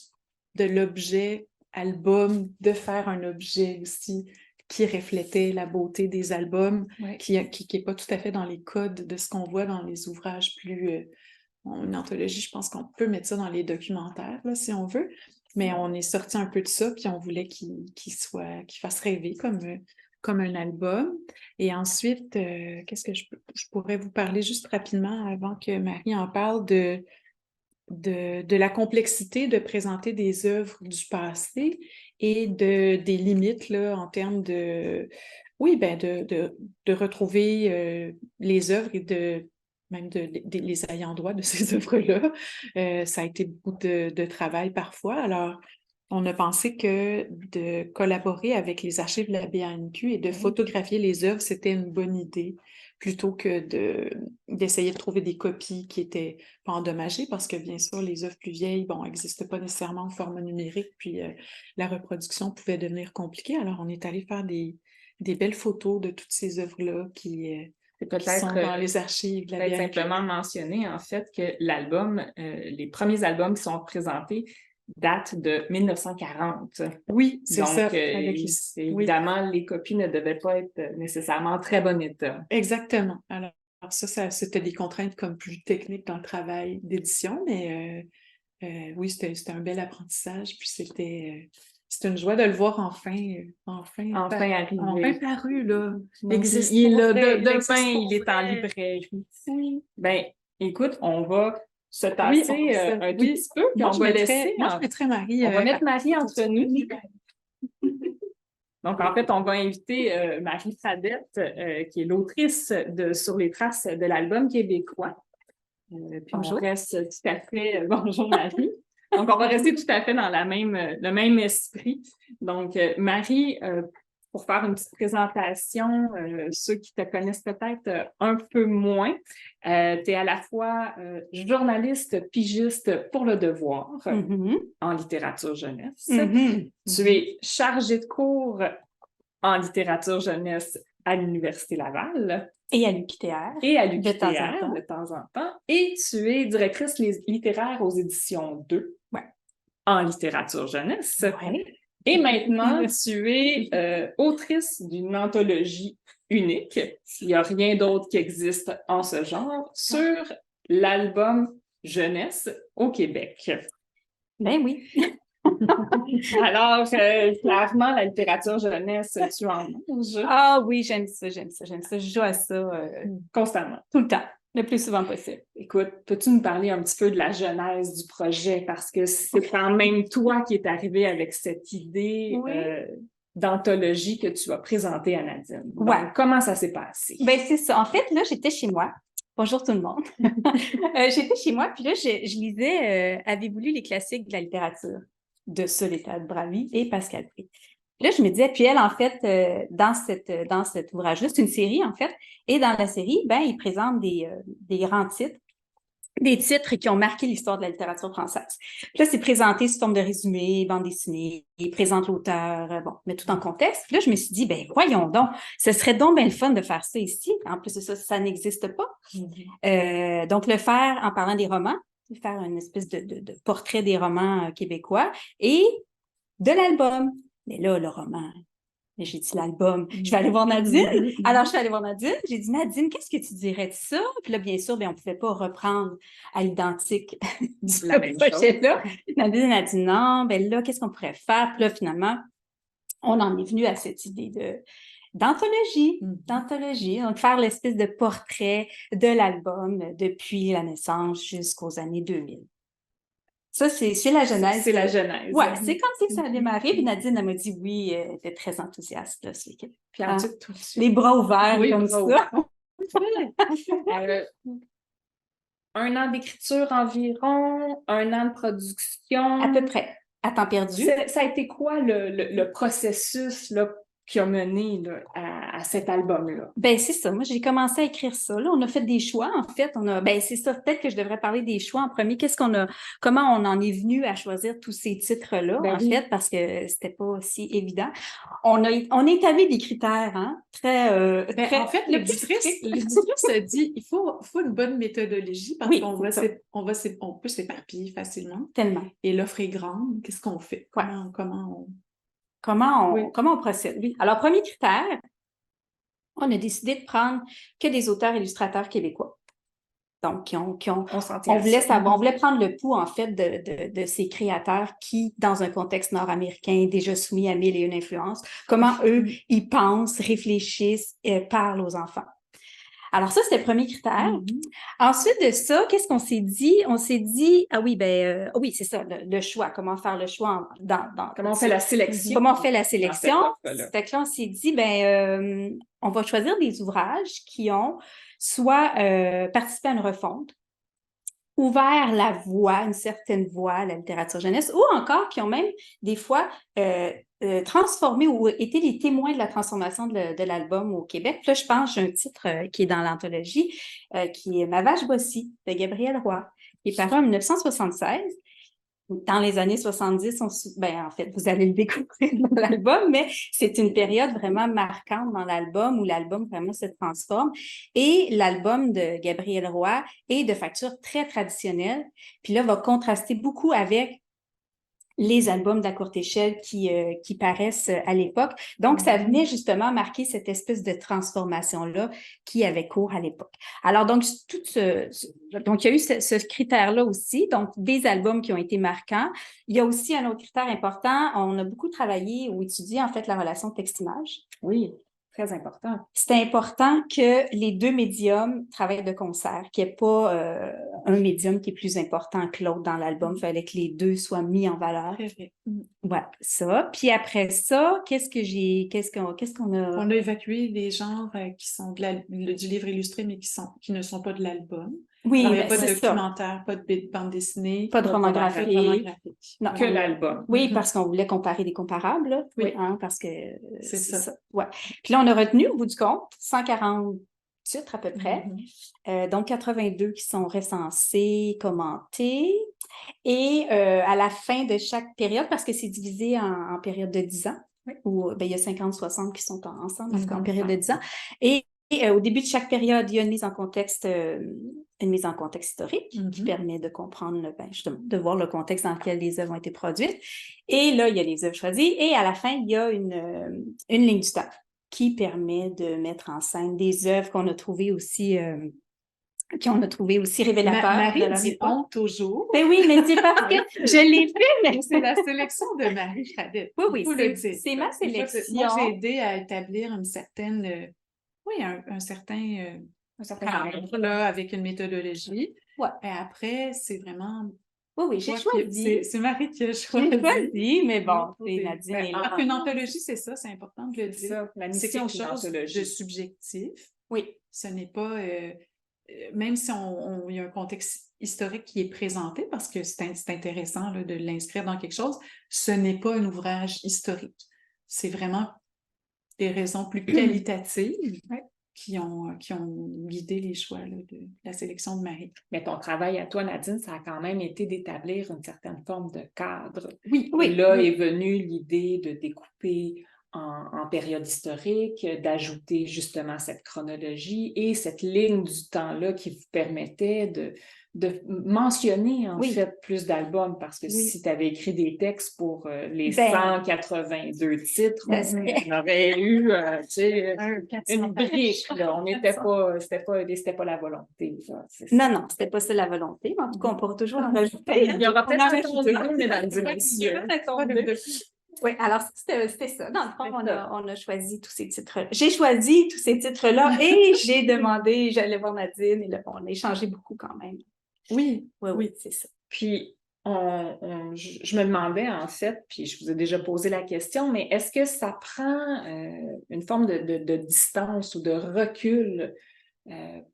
de l'objet album, de faire un objet aussi qui reflétait la beauté des albums, qui n'est pas tout à fait dans les codes de ce qu'on voit dans les ouvrages plus... une anthologie, je pense qu'on peut mettre ça dans les documentaires, là, si on veut, mais on est sorti un peu de ça, puis on voulait qu'il fasse rêver comme un album. Et ensuite, qu'est-ce que je pourrais vous parler juste rapidement avant que Marie en parle de la complexité de présenter des œuvres du passé et des limites là, en termes de retrouver les œuvres et même les ayants droit de ces œuvres-là. Ça a été beaucoup de travail parfois. Alors, on a pensé que de collaborer avec les archives de la BANQ et de photographier les œuvres, c'était une bonne idée, plutôt que d'essayer de trouver des copies qui étaient pas endommagées, parce que bien sûr, les œuvres plus vieilles, n'existent pas nécessairement en format numérique, puis la reproduction pouvait devenir compliquée. Alors, on est allé faire des belles photos de toutes ces œuvres-là qui sont dans les archives de la BANQ. Simplement mentionner, en fait, que l'album, les premiers albums qui sont présentés datent de 1940. Oui, c'est ça. Évidemment, les copies ne devaient pas être nécessairement en très bon état. Exactement. Alors ça c'était des contraintes comme plus techniques dans le travail d'édition, mais oui, c'était un bel apprentissage, puis c'était une joie de le voir enfin paru, là. Il est en librairie. Oui. Ben, écoute, on va se tasser un tout petit peu, puis on va laisser... Moi, je mettrais Marie... on va mettre Marie entre nous. Donc, en fait, on va inviter Marie Fradette, qui est l'autrice de Sur les traces de l'album québécois. Puis bonjour. On reste tout à fait... bonjour, Marie. Donc, on va rester tout à fait dans le même esprit. Donc, Marie, pour faire une petite présentation, ceux qui te connaissent peut-être un peu moins, tu es à la fois journaliste pigiste pour Le Devoir en littérature jeunesse. Tu es chargée de cours en littérature jeunesse à l'Université Laval. Et à l'UQTR. De temps en temps. Et tu es directrice littéraire aux éditions 2 en littérature jeunesse. Et maintenant, tu es autrice d'une anthologie unique. Il n'y a rien d'autre qui existe en ce genre sur l'album jeunesse au Québec. Ben oui. Alors, clairement, la littérature jeunesse, tu en manges. Ah oui, j'aime ça. Je joue à ça constamment. Tout le temps, le plus souvent possible. Écoute, peux-tu nous parler un petit peu de la genèse du projet? Parce que c'est quand même toi qui es arrivé avec cette idée d'anthologie que tu as présentée à Nadine. Donc, comment ça s'est passé? Ben c'est ça. En fait, là, j'étais chez moi. Bonjour tout le monde. J'étais chez moi, puis là, je lisais Avez-vous lu les classiques de la littérature de Soledad Bravi et Pascal Pré. Là, je me disais, puis elle, en fait, dans cet ouvrage-là, c'est une série, en fait, et dans la série, il présente des grands titres, des titres qui ont marqué l'histoire de la littérature française. Puis là, c'est présenté sous forme de résumé, bande dessinée, il présente l'auteur, mais tout en contexte. Puis là, je me suis dit, voyons donc, ce serait donc bien le fun de faire ça ici. En plus de ça n'existe pas. Donc, le faire en parlant des romans, faire une espèce de portrait des romans québécois et de l'album. Mais là, le roman, j'ai dit l'album, je vais aller voir Nadine. Alors, je suis allée voir Nadine. J'ai dit, Nadine, qu'est-ce que tu dirais de ça? Puis là, bien sûr, on ne pouvait pas reprendre à l'identique la même projet-là. Nadine a dit non, là, qu'est-ce qu'on pourrait faire? Puis là, finalement, on en est venu à cette idée d'anthologie, donc faire l'espèce de portrait de l'album depuis la naissance jusqu'aux années 2000. Ça, c'est la genèse. C'est la genèse. Ouais, c'est comme ça que ça a démarré. Puis Nadine, elle m'a dit oui, elle était très enthousiaste. Là, Puis ensuite, tout de suite. Les bras ouverts Oui, comme bras ça. ouverts. Un an d'écriture environ, un an de production. À peu près, à temps perdu. Ça a été quoi le processus là, qui a mené là, à cet album-là? Ben c'est ça. Moi, j'ai commencé à écrire ça. Là, on a fait des choix. En fait, c'est ça. Peut-être que je devrais parler des choix en premier. Comment on en est venu à choisir tous ces titres-là, fait, parce que c'était pas si évident. On a établi des critères, hein, très. En fait, l'éditrice a dit il faut une bonne méthodologie parce qu'on peut s'éparpiller facilement. Tellement. Et l'offre est grande. Qu'est-ce qu'on fait? Comment on procède? Oui. Alors, premier critère, on a décidé de prendre que des auteurs-illustrateurs québécois. Donc, on voulait prendre le pouls, en fait, de ces créateurs qui, dans un contexte nord-américain, déjà soumis à 1001 influences, comment eux, ils pensent, réfléchissent, parlent aux enfants. Alors ça, c'était le premier critère. Ensuite de ça, qu'est-ce qu'on s'est dit? On s'est dit, oui, c'est ça, le choix, comment faire le choix comment on fait la sélection. Comment on fait la sélection? Fait que là, on s'est dit, on va choisir des ouvrages qui ont soit participé à une refonte, ouvert la voie, une certaine voie à la littérature jeunesse, ou encore qui ont même des fois transformé ou été les témoins de la transformation de l'album au Québec. Puis là, je pense, j'ai un titre qui est dans l'anthologie, qui est Ma vache Bossy de Gabriel Roy, qui est paru en 1976. Dans les années 70, en fait, vous allez le découvrir dans l'album, mais c'est une période vraiment marquante dans l'album où l'album vraiment se transforme. Et l'album de Gabriel Roy est de facture très traditionnelle, puis là, va contraster beaucoup avec les albums de la courte échelle qui paraissent à l'époque. Donc, ça venait justement marquer cette espèce de transformation-là qui avait cours à l'époque. Alors, donc, donc il y a eu ce critère-là aussi, donc des albums qui ont été marquants. Il y a aussi un autre critère important, on a beaucoup travaillé ou étudié, en fait, la relation texte-image. Oui. Très important. C'est important que les deux médiums travaillent de concert, qu'il n'y ait pas un médium qui est plus important que l'autre dans l'album. Il fallait que les deux soient mis en valeur. Voilà, ça. Puis après ça, qu'est-ce qu'on a... On a évacué les genres qui sont du livre illustré, mais qui ne sont pas de l'album. Oui, alors, il n'y a pas de documentaire, pas de bande dessinée. Pas de roman graphique. Non, que l'album. Oui, parce qu'on voulait comparer des comparables. Là. Oui. Hein, parce que c'est ça. Ouais. Puis là, on a retenu, au bout du compte, 140 titres à peu près. Donc, 82 qui sont recensés, commentés. Et à la fin de chaque période, parce que c'est divisé en périodes de 10 ans, où il y a 50-60 qui sont ensemble, en période de 10 ans. Et au début de chaque période, il y a une mise en contexte historique qui permet de comprendre, justement, de voir le contexte dans lequel les œuvres ont été produites. Et là, il y a les œuvres choisies. Et à la fin, il y a une ligne du temps qui permet de mettre en scène des œuvres qu'on a trouvées aussi révélateurs. Marie dit honte toujours. Ben oui, mais c'est parce que je l'ai fait, mais c'est la sélection de Marie Fradette. Oui, c'est ma sélection. Moi, j'ai aidé à établir une certaine... un certain cadre là, avec une méthodologie. Ouais. Et après, c'est vraiment... Oui, j'ai choisi. C'est Marie qui a choisi. J'ai choisi, mais bon, c'est Nadine. Une anthologie, c'est ça, c'est important de le dire. Ça, la mission, c'est quelque chose de subjectif. Oui. Ce n'est pas... même si il y a un contexte historique qui est présenté, parce que c'est intéressant là, de l'inscrire dans quelque chose, ce n'est pas un ouvrage historique. C'est vraiment des raisons plus qualitatives qui ont guidé les choix là, de la sélection de Marie. Mais ton travail à toi, Nadine, ça a quand même été d'établir une certaine forme de cadre. Oui. Là est venue l'idée de découper en période historique, d'ajouter justement cette chronologie et cette ligne du temps-là qui vous permettait de mentionner en fait plus d'albums, parce que si tu avais écrit des textes pour les 182 titres, on aurait eu une brique. Là. On n'était pas, c'était pas la volonté. Ça, non, c'était pas ça la volonté, mais en tout cas, on pourra toujours en rajouter. Il y aura peut-être mesdames et messieurs. Oui, alors c'était ça. Dans le fond, on a choisi tous ces titres-là. J'ai choisi tous ces titres-là et j'ai demandé, j'allais voir Nadine et là, on a échangé beaucoup quand même. Oui, c'est ça. Puis, je me demandais en fait, puis je vous ai déjà posé la question, mais est-ce que ça prend une forme de distance ou de recul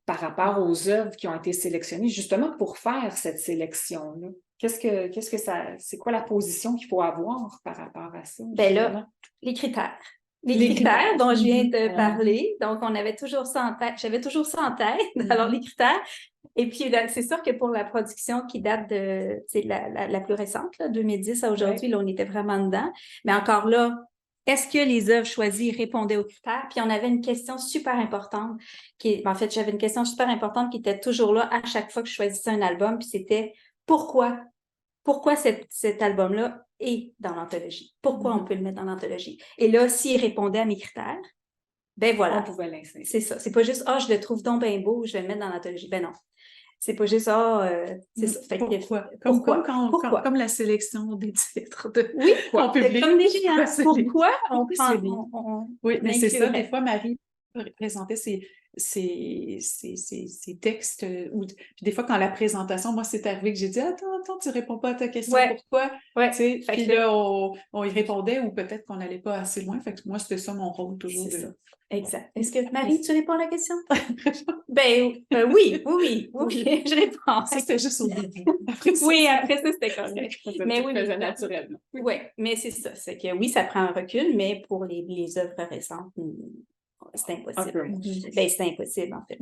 par rapport aux œuvres qui ont été sélectionnées, justement pour faire cette sélection-là? C'est quoi la position qu'il faut avoir par rapport à ça? Ben là, justement? les critères. Les critères dont je viens de parler, donc on avait toujours ça en tête, j'avais toujours ça en tête, alors les critères. Et puis, c'est sûr que pour la production qui date de la plus récente, là, 2010 à aujourd'hui, là, on était vraiment dedans. Mais encore là, est-ce que les œuvres choisies répondaient aux critères? Puis on avait une question super importante, en fait, j'avais une question super importante qui était toujours là à chaque fois que je choisissais un album, puis c'était pourquoi cet album-là est dans l'anthologie? Pourquoi on peut le mettre dans l'anthologie? Et là, s'il répondait à mes critères, ben voilà. On pouvait l'insérer. C'est ça. C'est pas juste, je le trouve donc bien beau, je vais le mettre dans l'anthologie. Ben non. C'est pas juste, c'est ça. Fait pourquoi? Pourquoi? Comme la sélection des titres de en public. Comme des géants. Pourquoi on prend... Oui, mais c'est ça. Des fois, Marie présentait ses textes. Puis des fois, quand la présentation, moi, c'est arrivé que j'ai dit « Attends, tu réponds pas à ta question, pourquoi? » Puis là, on y répondait ou peut-être qu'on n'allait pas assez loin. Fait que moi, c'était ça mon rôle toujours. C'est ça. Exact. Est-ce que, Marie, tu réponds à la question? Oui, je réponds. Ça, c'était juste au début. Après ça, c'était correct. Mais oui, naturellement. Oui, mais c'est ça. C'est que oui, ça prend un recul, mais pour les œuvres récentes, c'est impossible. C'est impossible, en fait.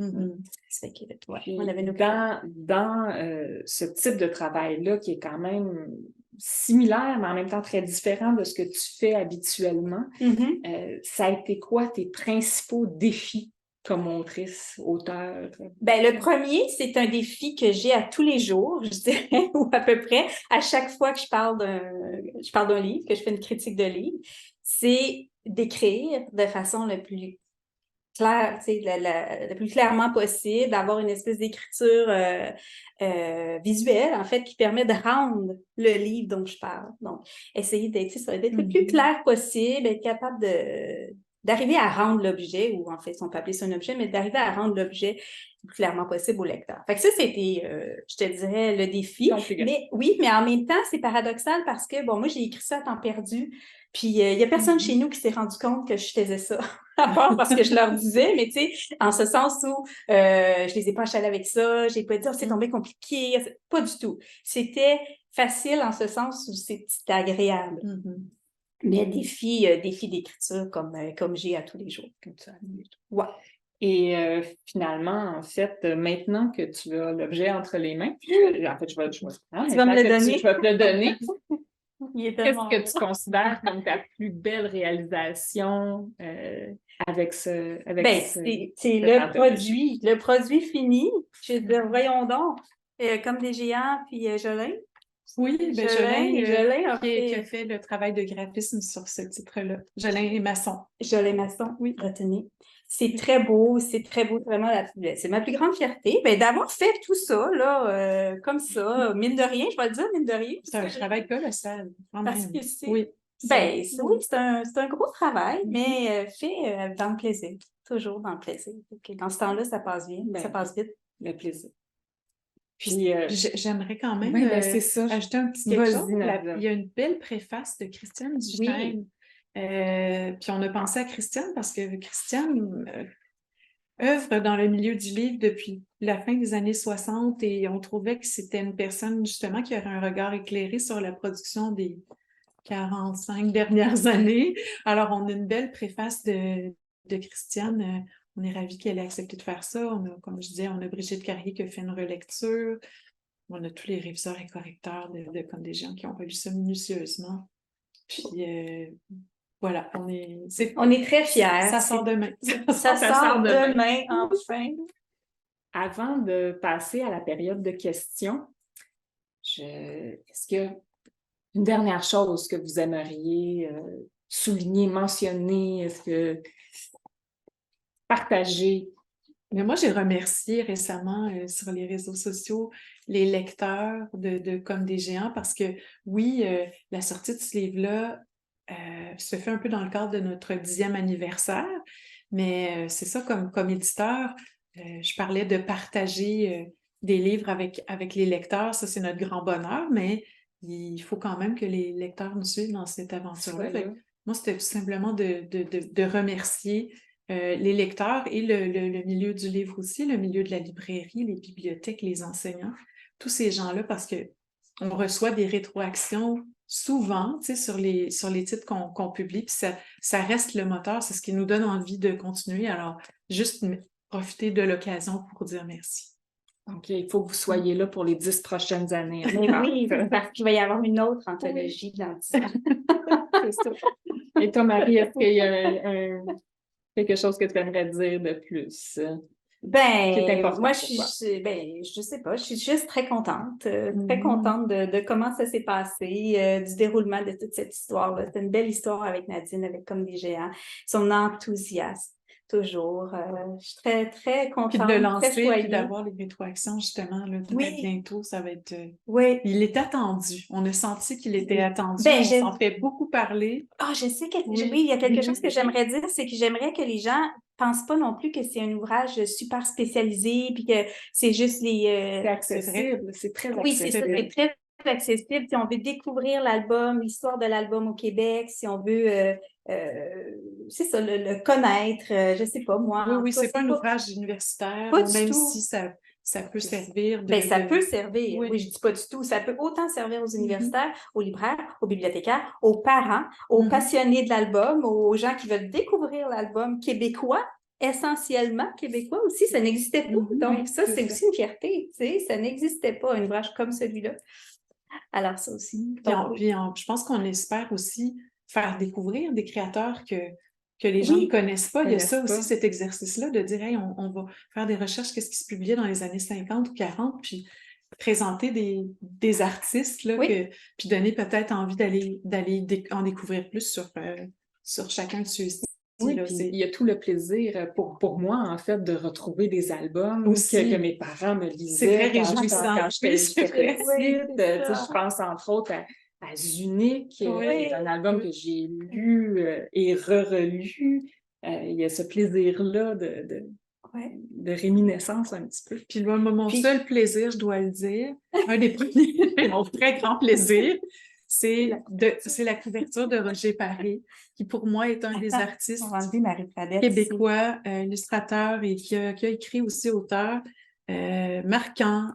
Ça fait que, on avait nos dans ce type de travail-là, qui est quand même similaire, mais en même temps très différent de ce que tu fais habituellement, ça a été quoi tes principaux défis comme autrice, auteur? Ben, le premier, c'est un défi que j'ai à tous les jours, je dirais, ou à peu près, à chaque fois que je parle d'un livre, que je fais une critique de livre, c'est d'écrire de façon la plus claire, le plus clairement possible, d'avoir une espèce d'écriture visuelle, en fait, qui permet de rendre le livre dont je parle. Donc, essayer d'être le plus clair possible, être capable d'arriver à rendre l'objet, ou en fait, on peut appeler ça un objet, mais d'arriver à rendre l'objet le plus clairement possible au lecteur. Fait que ça, c'était, je te dirais, le défi. Mais en même temps, c'est paradoxal parce que, bon, moi, j'ai écrit ça à temps perdu, puis il n'y a personne chez nous qui s'est rendu compte que je faisais ça, à part parce que je leur disais, mais tu sais, en ce sens où je les ai pas achalés avec ça, j'ai pas dit, c'est tombé compliqué, pas du tout. C'était facile en ce sens où c'était agréable. Mais défi d'écriture comme j'ai à tous les jours. Ouais. Et finalement, en fait, maintenant que tu as l'objet entre les mains, en fait, tu vas me le donner. Je vais te le donner. Qu'est-ce que tu considères comme ta plus belle réalisation avec ce... c'est le produit fini. Je veux dire, voyons donc, comme des géants, puis Jolin. Oui, Jolin qui a fait le travail de graphisme sur ce titre-là. Jolin et Masson. Jolin Masson, oui, retenez. C'est très beau, vraiment, c'est ma plus grande fierté. Ben, d'avoir fait tout ça, là, comme ça, mine de rien, je vais le dire, mine de rien. C'est un travail colossal. Parce que c'est un gros travail, mais fait dans le plaisir, toujours dans le plaisir. Donc, dans ce temps-là, ça passe bien, ça passe vite. Le plaisir. Puis, j'aimerais quand même ajouter un petit quelque chose. Il y a une belle préface de Christiane Duchesne. Puis on a pensé à Christiane parce que Christiane œuvre dans le milieu du livre depuis la fin des années 60 et on trouvait que c'était une personne justement qui aurait un regard éclairé sur la production des 45 dernières années. Alors, on a une belle préface de Christiane. On est ravis qu'elle ait accepté de faire ça. Comme je disais, on a Brigitte Carrier qui a fait une relecture. On a tous les réviseurs et correcteurs de Comme des gens qui ont relu ça minutieusement. Puis, voilà, on est très fiers. Ça sort demain. Ça sort demain, enfin. Avant de passer à la période de questions, est-ce que une dernière chose que vous aimeriez souligner, mentionner, est-ce que partager? Mais moi, j'ai remercié récemment sur les réseaux sociaux les lecteurs de Comme des géants parce que oui, la sortie de ce livre-là se fait un peu dans le cadre de notre 10e anniversaire, mais c'est ça, comme éditeur, je parlais de partager des livres avec les lecteurs, ça c'est notre grand bonheur, mais il faut quand même que les lecteurs nous suivent dans cette aventure-là. Voilà. Moi, c'était tout simplement de remercier les lecteurs et le milieu du livre aussi, le milieu de la librairie, les bibliothèques, les enseignants, tous ces gens-là, parce que on reçoit des rétroactions souvent, tu sais, sur les titres qu'on publie, puis ça reste le moteur, c'est ce qui nous donne envie de continuer. Alors, juste profiter de l'occasion pour dire merci. Donc, il faut que vous soyez là pour les 10 prochaines années. Mais oui, parce qu'il va y avoir une autre anthologie dans 10 ans. C'est ça. Et toi, Marie, est-ce qu'il y a quelque chose que tu aimerais dire de plus? Qui est important Moi, pour toi? je sais pas, je suis juste très contente de comment ça s'est passé, du déroulement de toute cette histoire-là. C'est une belle histoire avec Nadine, avec Comme des géants, son enthousiasme, toujours. Je suis très, très contente, Puis de le lancer, très choyée. puis d'avoir les rétroactions, justement, là, très bientôt, ça va être... Oui. Il est attendu. On a senti qu'il était attendu. Ben, on s'en fait beaucoup parler. Ah, je sais que Oui. il y a quelque chose que j'aimerais dire, c'est que j'aimerais que les gens pensent pas non plus que c'est un ouvrage super spécialisé, puis que c'est juste les... C'est accessible, c'est très accessible. Oui, c'est ça, c'est très accessible. Si on veut découvrir l'album, l'histoire de l'album au Québec, si on veut, c'est ça, le connaître, je sais pas, moi. Oui, c'est pas un ouvrage universitaire, Pas du même tout. si ça peut servir de... Ben, ça peut servir. Oui. Oui, je dis pas du tout. Ça peut autant servir aux universitaires, aux libraires, aux bibliothécaires, aux parents, aux passionnés de l'album, aux gens qui veulent découvrir l'album québécois, essentiellement québécois aussi. Ça n'existait pas. Donc, ça, c'est aussi une fierté. Tu sais, ça n'existait pas, un ouvrage comme celui-là. Alors, ça aussi. Je pense qu'on espère aussi faire découvrir des créateurs que les gens ne connaissent pas. Il y a ça aussi, cet exercice-là, de dire, hey, on va faire des recherches, qu'est-ce qui se publiait dans les années 50 ou 40, puis présenter des artistes, là, puis donner peut-être envie d'aller en découvrir plus sur chacun de ceux-ci. Oui, puis il y a tout le plaisir pour moi, en fait, de retrouver des albums que mes parents me lisaient. C'est très réjouissant. Quand j'étais petite. Je pense entre autres à Zunique, qui est un album que j'ai lu et re-relu. Il y a ce plaisir-là de réminiscence un petit peu. Puis mon seul plaisir, je dois le dire, un des premiers, mon très grand plaisir, c'est la couverture de Roger Paré, qui pour moi est un des artistes québécois, illustrateur et qui a écrit aussi auteur, marquant,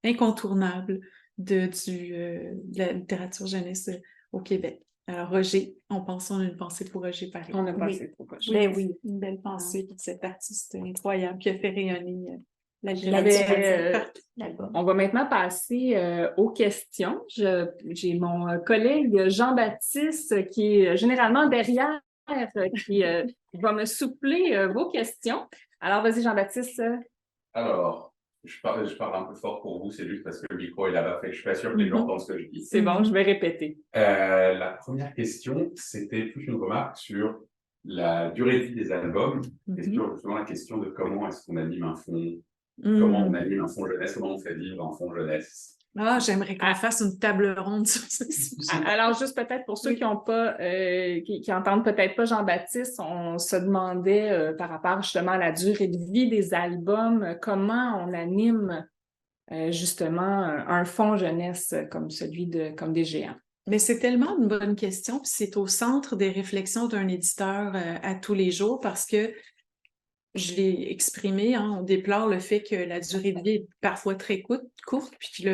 incontournable de la littérature jeunesse au Québec. Alors, Roger, on a une pensée pour Roger Paré. On a pensé pour Roger. Ben oui, une belle pensée pour cet artiste incroyable qui a fait rayonner la on va maintenant passer aux questions. J'ai mon collègue Jean-Baptiste qui est généralement derrière, qui va me soupler vos questions. Alors, vas-y, Jean-Baptiste. Alors, je parle un peu fort pour vous, c'est juste parce que le micro est là-bas, fait que je suis pas sûr que les gens entendent ce que je dis. C'est bon, je vais répéter. La première question, c'était plus une remarque sur la durée de vie des albums, et sur justement la question de comment est-ce qu'on anime un fonds, comment on anime un fonds jeunesse, comment on fait vivre un fonds jeunesse. Ah, j'aimerais qu'on fasse une table ronde sur ce sujet. Alors, juste peut-être pour ceux qui ont pas, qui entendent peut-être pas Jean-Baptiste, on se demandait par rapport justement à la durée de vie des albums, comment on anime justement un fonds jeunesse comme celui de Comme des géants. Mais c'est tellement une bonne question, puis c'est au centre des réflexions d'un éditeur à tous les jours, parce que je l'ai exprimé, on déplore le fait que la durée de vie est parfois très courte, puis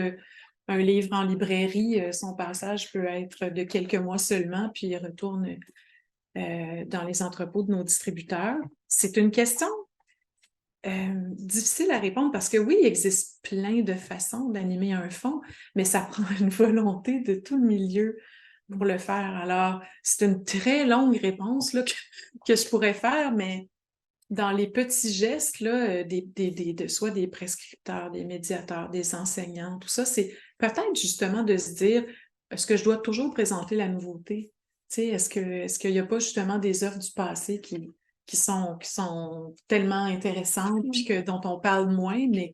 un livre en librairie, son passage peut être de quelques mois seulement, puis il retourne dans les entrepôts de nos distributeurs. C'est une question difficile à répondre parce que oui, il existe plein de façons d'animer un fonds, mais ça prend une volonté de tout le milieu pour le faire. Alors, c'est une très longue réponse là, que je pourrais faire, mais dans les petits gestes, là, soit des prescripteurs, des médiateurs, des enseignants, tout ça, c'est peut-être justement de se dire, est-ce que je dois toujours présenter la nouveauté? Tu sais, est-ce qu'il n'y a pas justement des œuvres du passé qui sont tellement intéressantes, puis dont on parle moins, mais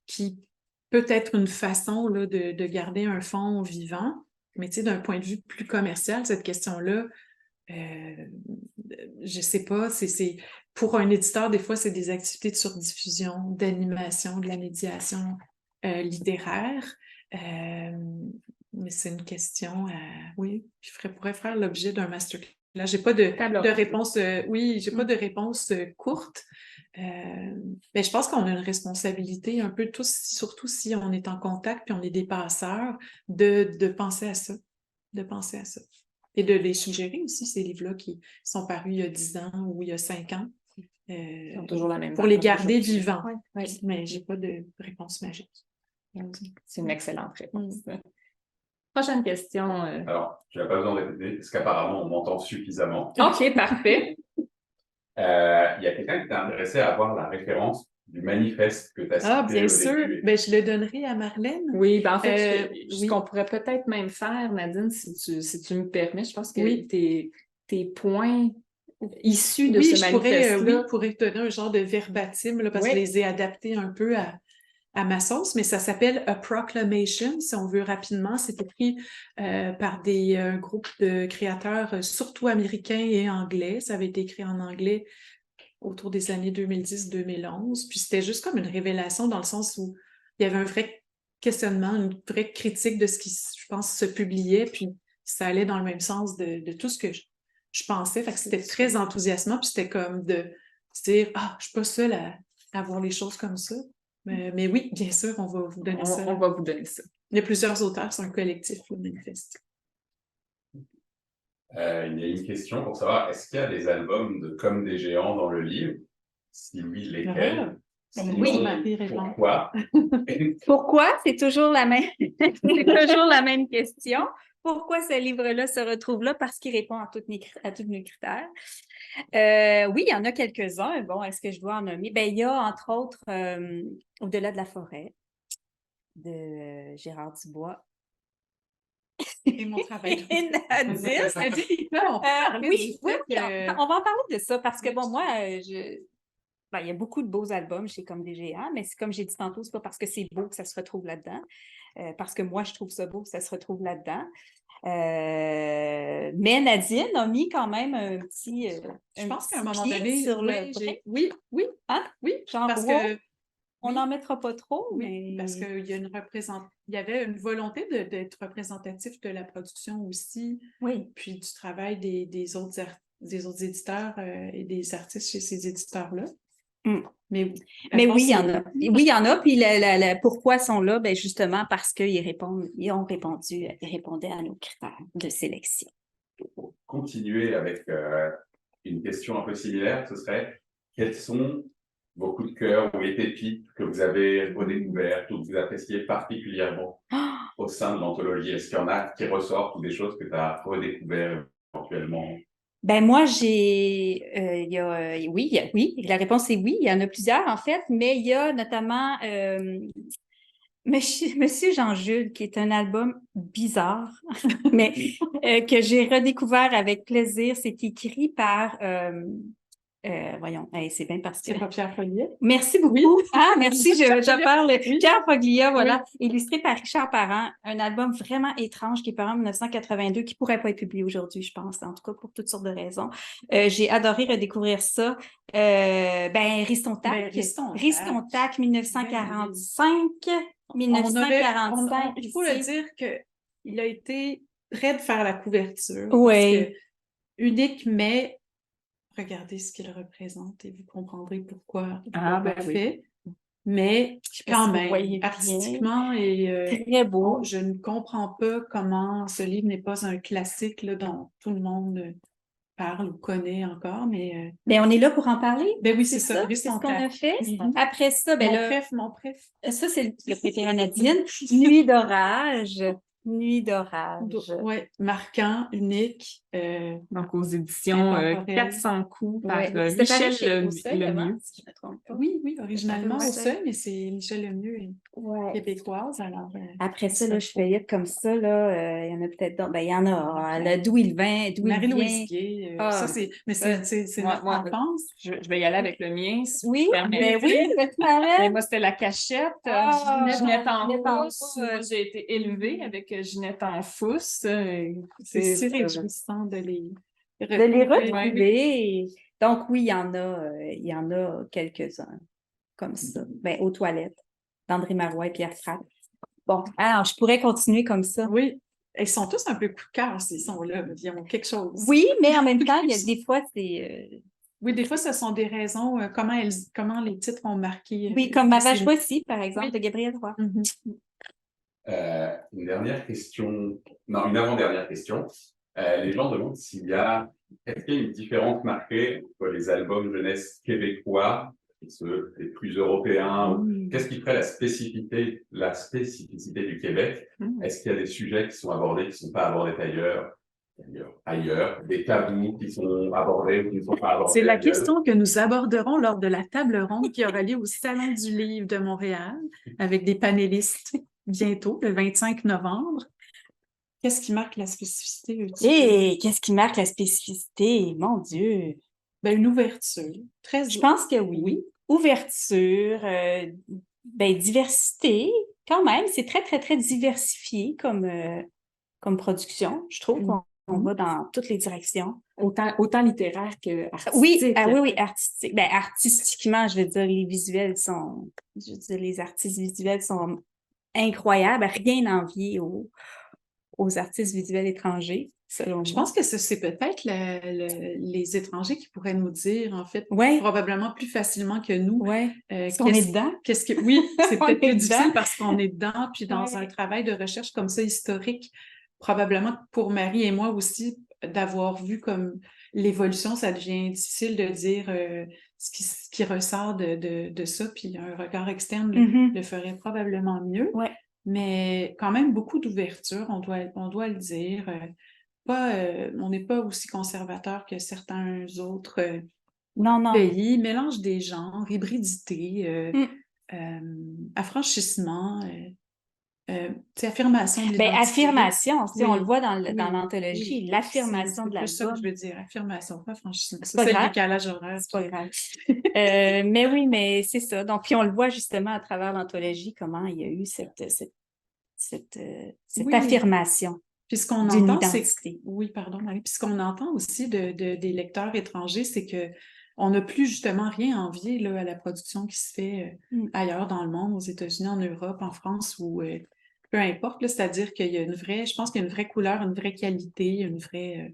qui peut être une façon là, de garder un fonds vivant. Mais tu sais, d'un point de vue plus commercial, cette question-là, je sais pas, c'est pour un éditeur, des fois, c'est des activités de surdiffusion, d'animation, de la médiation littéraire. Mais c'est une question, oui, pourrais faire l'objet d'un masterclass. Là, j'ai pas de réponse, j'ai pas de réponse courte. Mais je pense qu'on a une responsabilité un peu tous, surtout si on est en contact puis on est des passeurs, de penser à ça, Et de les suggérer aussi, ces livres-là qui sont parus il y a 10 ans ou il y a 5 ans. Ils ont toujours la même pour les garder vivants. Ouais. Mais j'ai pas de réponse magique. C'est une excellente réponse. Prochaine question. Alors, tu n'as pas besoin de répéter, parce qu'apparemment, on m'entend suffisamment. OK, parfait. Il y a quelqu'un qui t'a intéressé à avoir la référence du manifeste que tu as cité. Ah, bien sûr. Ben, je le donnerai à Marlène. Oui, en fait, ce qu'on pourrait peut-être même faire, Nadine, si tu me permets, je pense que tes points issus de ce manifeste-là... je pourrais te donner un genre de verbatim, là, parce que je les ai adaptés un peu à ma sauce, mais ça s'appelle A Proclamation, si on veut rapidement. C'est écrit par un groupe de créateurs, surtout américains et anglais. Ça avait été écrit en anglais autour des années 2010-2011. Puis c'était juste comme une révélation dans le sens où il y avait un vrai questionnement, une vraie critique de ce qui, je pense, se publiait, puis ça allait dans le même sens de tout ce que je pensais. Fait que c'était très enthousiasmant, puis c'était comme de se dire « Ah, je suis pas seule à voir les choses comme ça. » Mais oui, bien sûr, on va vous donner ça. On va vous donner ça. Il y a plusieurs auteurs, c'est un collectif, le manifeste. Il y a une question pour savoir, est-ce qu'il y a des albums de Comme des géants dans le livre? Si oui, lesquels? Oui, pourquoi? Pourquoi? C'est toujours la même... c'est toujours la même question. Pourquoi ce livre-là se retrouve là? Parce qu'il répond à tous nos critères. Oui, il y en a quelques-uns. Bon, est-ce que je dois en nommer? Ben, il y a, entre autres, Au-delà de la forêt, de Gérard Dubois. Et mon travail. Et Nadine. Oui, on va en parler de ça parce que, bon, moi, il y a beaucoup de beaux albums chez Comme des géants, mais comme j'ai dit tantôt, c'est pas parce que c'est beau que ça se retrouve là-dedans. Parce que moi, je trouve ça beau que ça se retrouve là-dedans. Mais Nadine a mis quand même un petit. Je pense qu'à un moment donné, sur oui. Hein? Oui, genre, parce que on n'en mettra pas trop, oui, parce qu'il y a il y avait une volonté d'être représentatif de la production aussi. Oui. Puis du travail des autres éditeurs et des artistes chez ces éditeurs-là. Mais oui, il y en a. Oui, il y en a. Puis pourquoi ils sont là? Ben justement parce qu'ils répondaient à nos critères de sélection. Pour continuer avec une question un peu similaire, ce serait quels sont vos coups de cœur ou les pépites que vous avez redécouvertes ou que vous appréciez particulièrement au sein de l'anthologie? Est-ce qu'il y en a qui ressortent ou des choses que tu as redécouvertes éventuellement? Ben moi, oui, la réponse est oui, il y en a plusieurs en fait, mais il y a notamment Monsieur Jean-Jules, qui est un album bizarre, mais que j'ai redécouvert avec plaisir. C'est écrit par voyons, c'est bien parce que... C'est pas Pierre Foglia? Merci beaucoup. Oui. Ah, merci, je parle. Oui. Pierre Foglia, voilà, illustré par Richard Parent, un album vraiment étrange qui est paru en 1982, qui pourrait pas être publié aujourd'hui, je pense, en tout cas pour toutes sortes de raisons. J'ai adoré redécouvrir ça. Ristontac. Ristontac, 1945. 1945. Il faut le dire qu'il a été prêt de faire la couverture. Oui. Parce que unique, mais regardez ce qu'il représente et vous comprendrez pourquoi il l'a fait. Mais quand même, artistiquement et très beau. Je ne comprends pas comment ce livre n'est pas un classique là, dont tout le monde parle ou connaît encore, mais... on est là pour en parler. Ben oui, c'est ça. C'est ce qu'on a fait. Mm-hmm. Après ça, mon préf. Ça, c'est le préféré à Nadine. Nuit d'orage. Nuit d'orage. Oui, marquant, unique. Donc, aux éditions 400 coups par Michel Lemieux. Si je me trompe pas. Oui, originalement au Seuil, mais c'est Michel Lemieux québécoise. Alors, après ça, là, je feuillette comme ça, là, il y en a peut-être d'autres. Il y en a, d'où il vient. Marie-Louise Gay, ça, c'est notre enfance. Je vais y aller avec le mien. Si oui, moi, c'était La Cachette. Ginette en Fousse. J'ai été élevée avec Ginette en Fousse. C'est si réjouissant de les retrouver. Donc, oui, il y en a quelques-uns comme ça. Aux toilettes, d'André Marois et Pierre Frappe. Bon, alors, je pourrais continuer comme ça. Oui, ils sont tous un peu coup de cœur, s'ils sont là, ils ont quelque chose. Oui, mais en même temps, il y a des fois, c'est... Oui, des fois, ce sont des raisons, comment les titres ont marqué. Oui, comme Ma vache c'est- voici, par exemple, Oui. de Gabriel Roy. Mhm. Une dernière question, non, une avant-dernière question. Les gens demandent est-ce qu'il y a une différence marquée entre les albums jeunesse québécois et ceux les plus européens? Qu'est-ce qui ferait la spécificité du Québec? Est-ce qu'il y a des sujets qui sont abordés, qui ne sont pas abordés ailleurs, des tabous qui sont abordés ou qui ne sont pas abordés C'est la ailleurs? question que nous aborderons lors de la table ronde qui aura lieu au Salon du Livre de Montréal avec des panélistes bientôt, le 25 novembre. Qu'est-ce qui marque la spécificité? Et qu'est-ce qui marque la spécificité? Mon Dieu! Ben, une ouverture. Très... Je pense que oui. Ouverture, diversité, quand même. C'est très, très, très diversifié comme production. Je trouve qu'on va dans toutes les directions. Autant littéraire qu'artistique. Oui, artistique. Ben, artistiquement, je veux dire, les artistes visuels sont incroyables. Rien à envier aux artistes visuels étrangers, selon moi. Je pense que c'est peut-être les étrangers qui pourraient nous dire, en fait, Ouais. probablement plus facilement que nous. Oui, parce qu'on est dedans. Oui, c'est On peut-être est plus difficile dedans. parce qu'on est dedans, puis dans un travail de recherche comme ça, historique, probablement pour Marie et moi aussi, d'avoir vu comme l'évolution, ça devient difficile de dire ce qui ressort de ça, puis un regard externe le ferait probablement mieux. Ouais. Mais quand même beaucoup d'ouverture, on doit le dire. On n'est pas aussi conservateur que certains autres pays. Mélange des genres, hybridité, affranchissement, affirmation de l'identité. Affirmation, on le voit dans l'anthologie, l'affirmation de l'album. C'est ça que je veux dire, affirmation, pas affranchissement. C'est pas grave. Le décalage horaire. C'est pas grave. Mais oui, mais c'est ça. Donc, puis on le voit justement à travers l'anthologie, comment il y a eu cette affirmation. Puis ce qu'on entend, c'est... Oui, pardon, Marie. Puis ce qu'on entend aussi des lecteurs étrangers, c'est que on n'a plus justement rien à envier là, à la production qui se fait ailleurs dans le monde, aux États-Unis, en Europe, en France, ou peu importe. C'est-à-dire qu'il y a je pense qu'il y a une vraie couleur, une vraie qualité, une vraie...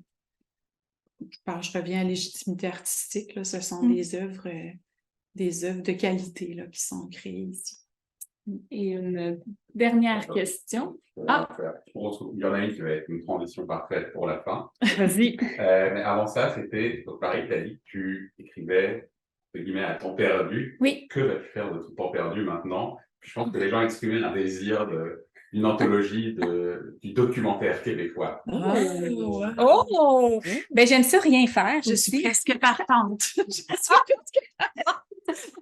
je reviens à légitimité artistique. Là, ce sont des œuvres de qualité là, qui sont créées ici. Et une dernière question. Il y en a une qui va être une transition parfaite pour la fin. Vas-y. Mais avant ça, c'était, donc Marie, tu as dit que tu écrivais, entre guillemets, à temps perdu. Oui. Que vas-tu faire de tout temps perdu maintenant? Je pense que les gens exprimaient un désir d'une anthologie du documentaire québécois. Oh! Ben, j'aime ça rien faire. Je suis presque partante.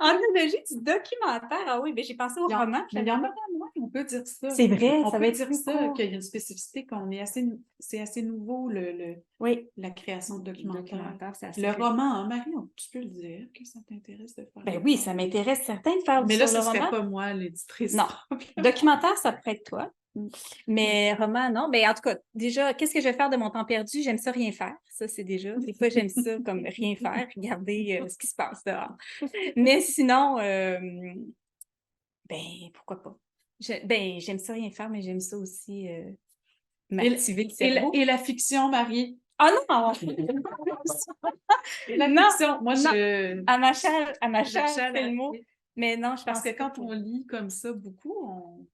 Anthologie du documentaire. Ah oui, mais j'ai pensé au roman. Il y en a moins, on peut dire ça. C'est vrai, on ça peut va être dire ça, qu'il y a une spécificité, c'est assez nouveau, la création de documentaire. Le roman, Marie, tu peux le dire que ça t'intéresse de faire. Ben oui, ça m'intéresse certain de faire mais sur là, le ce serait roman. pas moi, l'éditrice. Non. Documentaire, ça pourrait être toi. Mais roman, non. Mais en tout cas, déjà, qu'est-ce que je vais faire de mon temps perdu? J'aime ça rien faire. Ça, c'est déjà. Des fois, j'aime ça comme rien faire, regarder ce qui se passe dehors. Mais sinon, pourquoi pas? J'aime ça rien faire, mais j'aime ça aussi m'activer le cerveau. Et la fiction, Marie? Ah non! La fiction, moi, à ma chère, c'est le mot. Mais non, je pense que quand on lit comme ça beaucoup,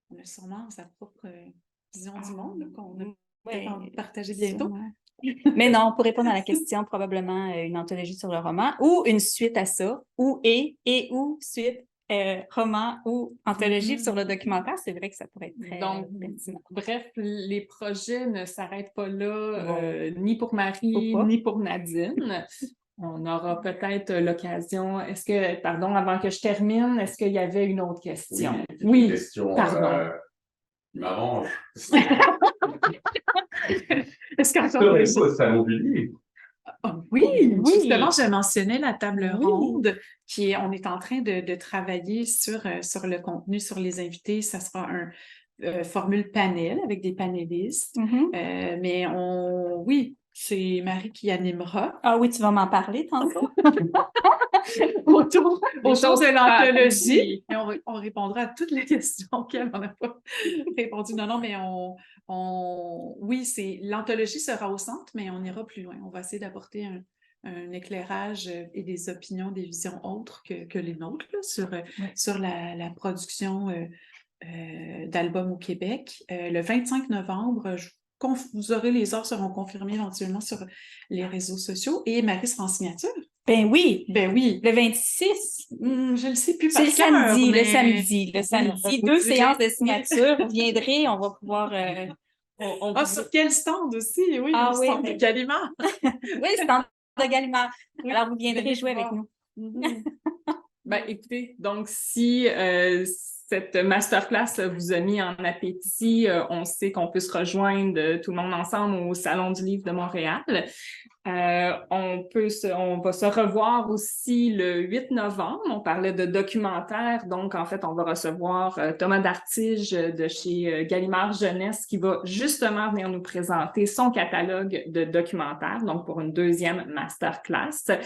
on a sûrement sa propre vision du monde qu'on a peut-être partagé bientôt. Mais non, pour répondre à la question, probablement une anthologie sur le roman ou une suite à ça, ou suite, roman ou anthologie sur le documentaire. C'est vrai que ça pourrait être très pertinent. Bref, les projets ne s'arrêtent pas là, ni pour Marie, ni pour Nadine. On aura peut-être l'occasion. Avant que je termine, est-ce qu'il y avait une autre question? Oui, une question qui m'arrange. Est-ce qu'on serez-vous au Salon du Livre? Oui, justement, je mentionnais la table ronde on est en train de travailler sur le contenu, sur les invités. Ça sera un formule panel avec des panélistes. Mais C'est Marie qui animera. Ah oui, tu vas m'en parler tantôt. Autour de l'anthologie. Oui. Et on répondra à toutes les questions auxquelles on n'a pas répondu. Non, mais oui, l'anthologie sera au centre, mais on ira plus loin. On va essayer d'apporter un éclairage et des opinions, des visions autres que les nôtres là, sur la production d'albums au Québec. Le 25 novembre, vous aurez les heures seront confirmées éventuellement sur les réseaux sociaux et Marie sera en signature. Ben oui, Le 26. Je le sais plus C'est par cœur, le mais... samedi. Oui, Deux vous direz. séances de signature. Vous viendrez, on va pouvoir... sur quel stand aussi? Oui, Ah le oui, stand de Gallimard. Oui, c'est en de Gallimard. Oui, Alors, vous viendrez venez jouer avec voir. nous. Ben, écoutez, donc si cette masterclass vous a mis en appétit, on sait qu'on peut se rejoindre tout le monde ensemble au Salon du Livre de Montréal. On va se revoir aussi le 8 novembre. On parlait de documentaire, donc en fait, on va recevoir Thomas Dartige de chez Gallimard Jeunesse qui va justement venir nous présenter son catalogue de documentaires, donc pour une deuxième masterclass.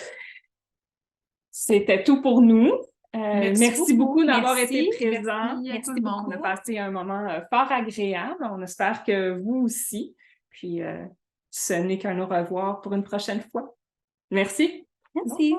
C'était tout pour nous. Merci beaucoup d'avoir été présents. Merci beaucoup. On a passé un moment fort agréable. On espère que vous aussi. Puis, ce n'est qu'un au revoir pour une prochaine fois. Merci. Merci.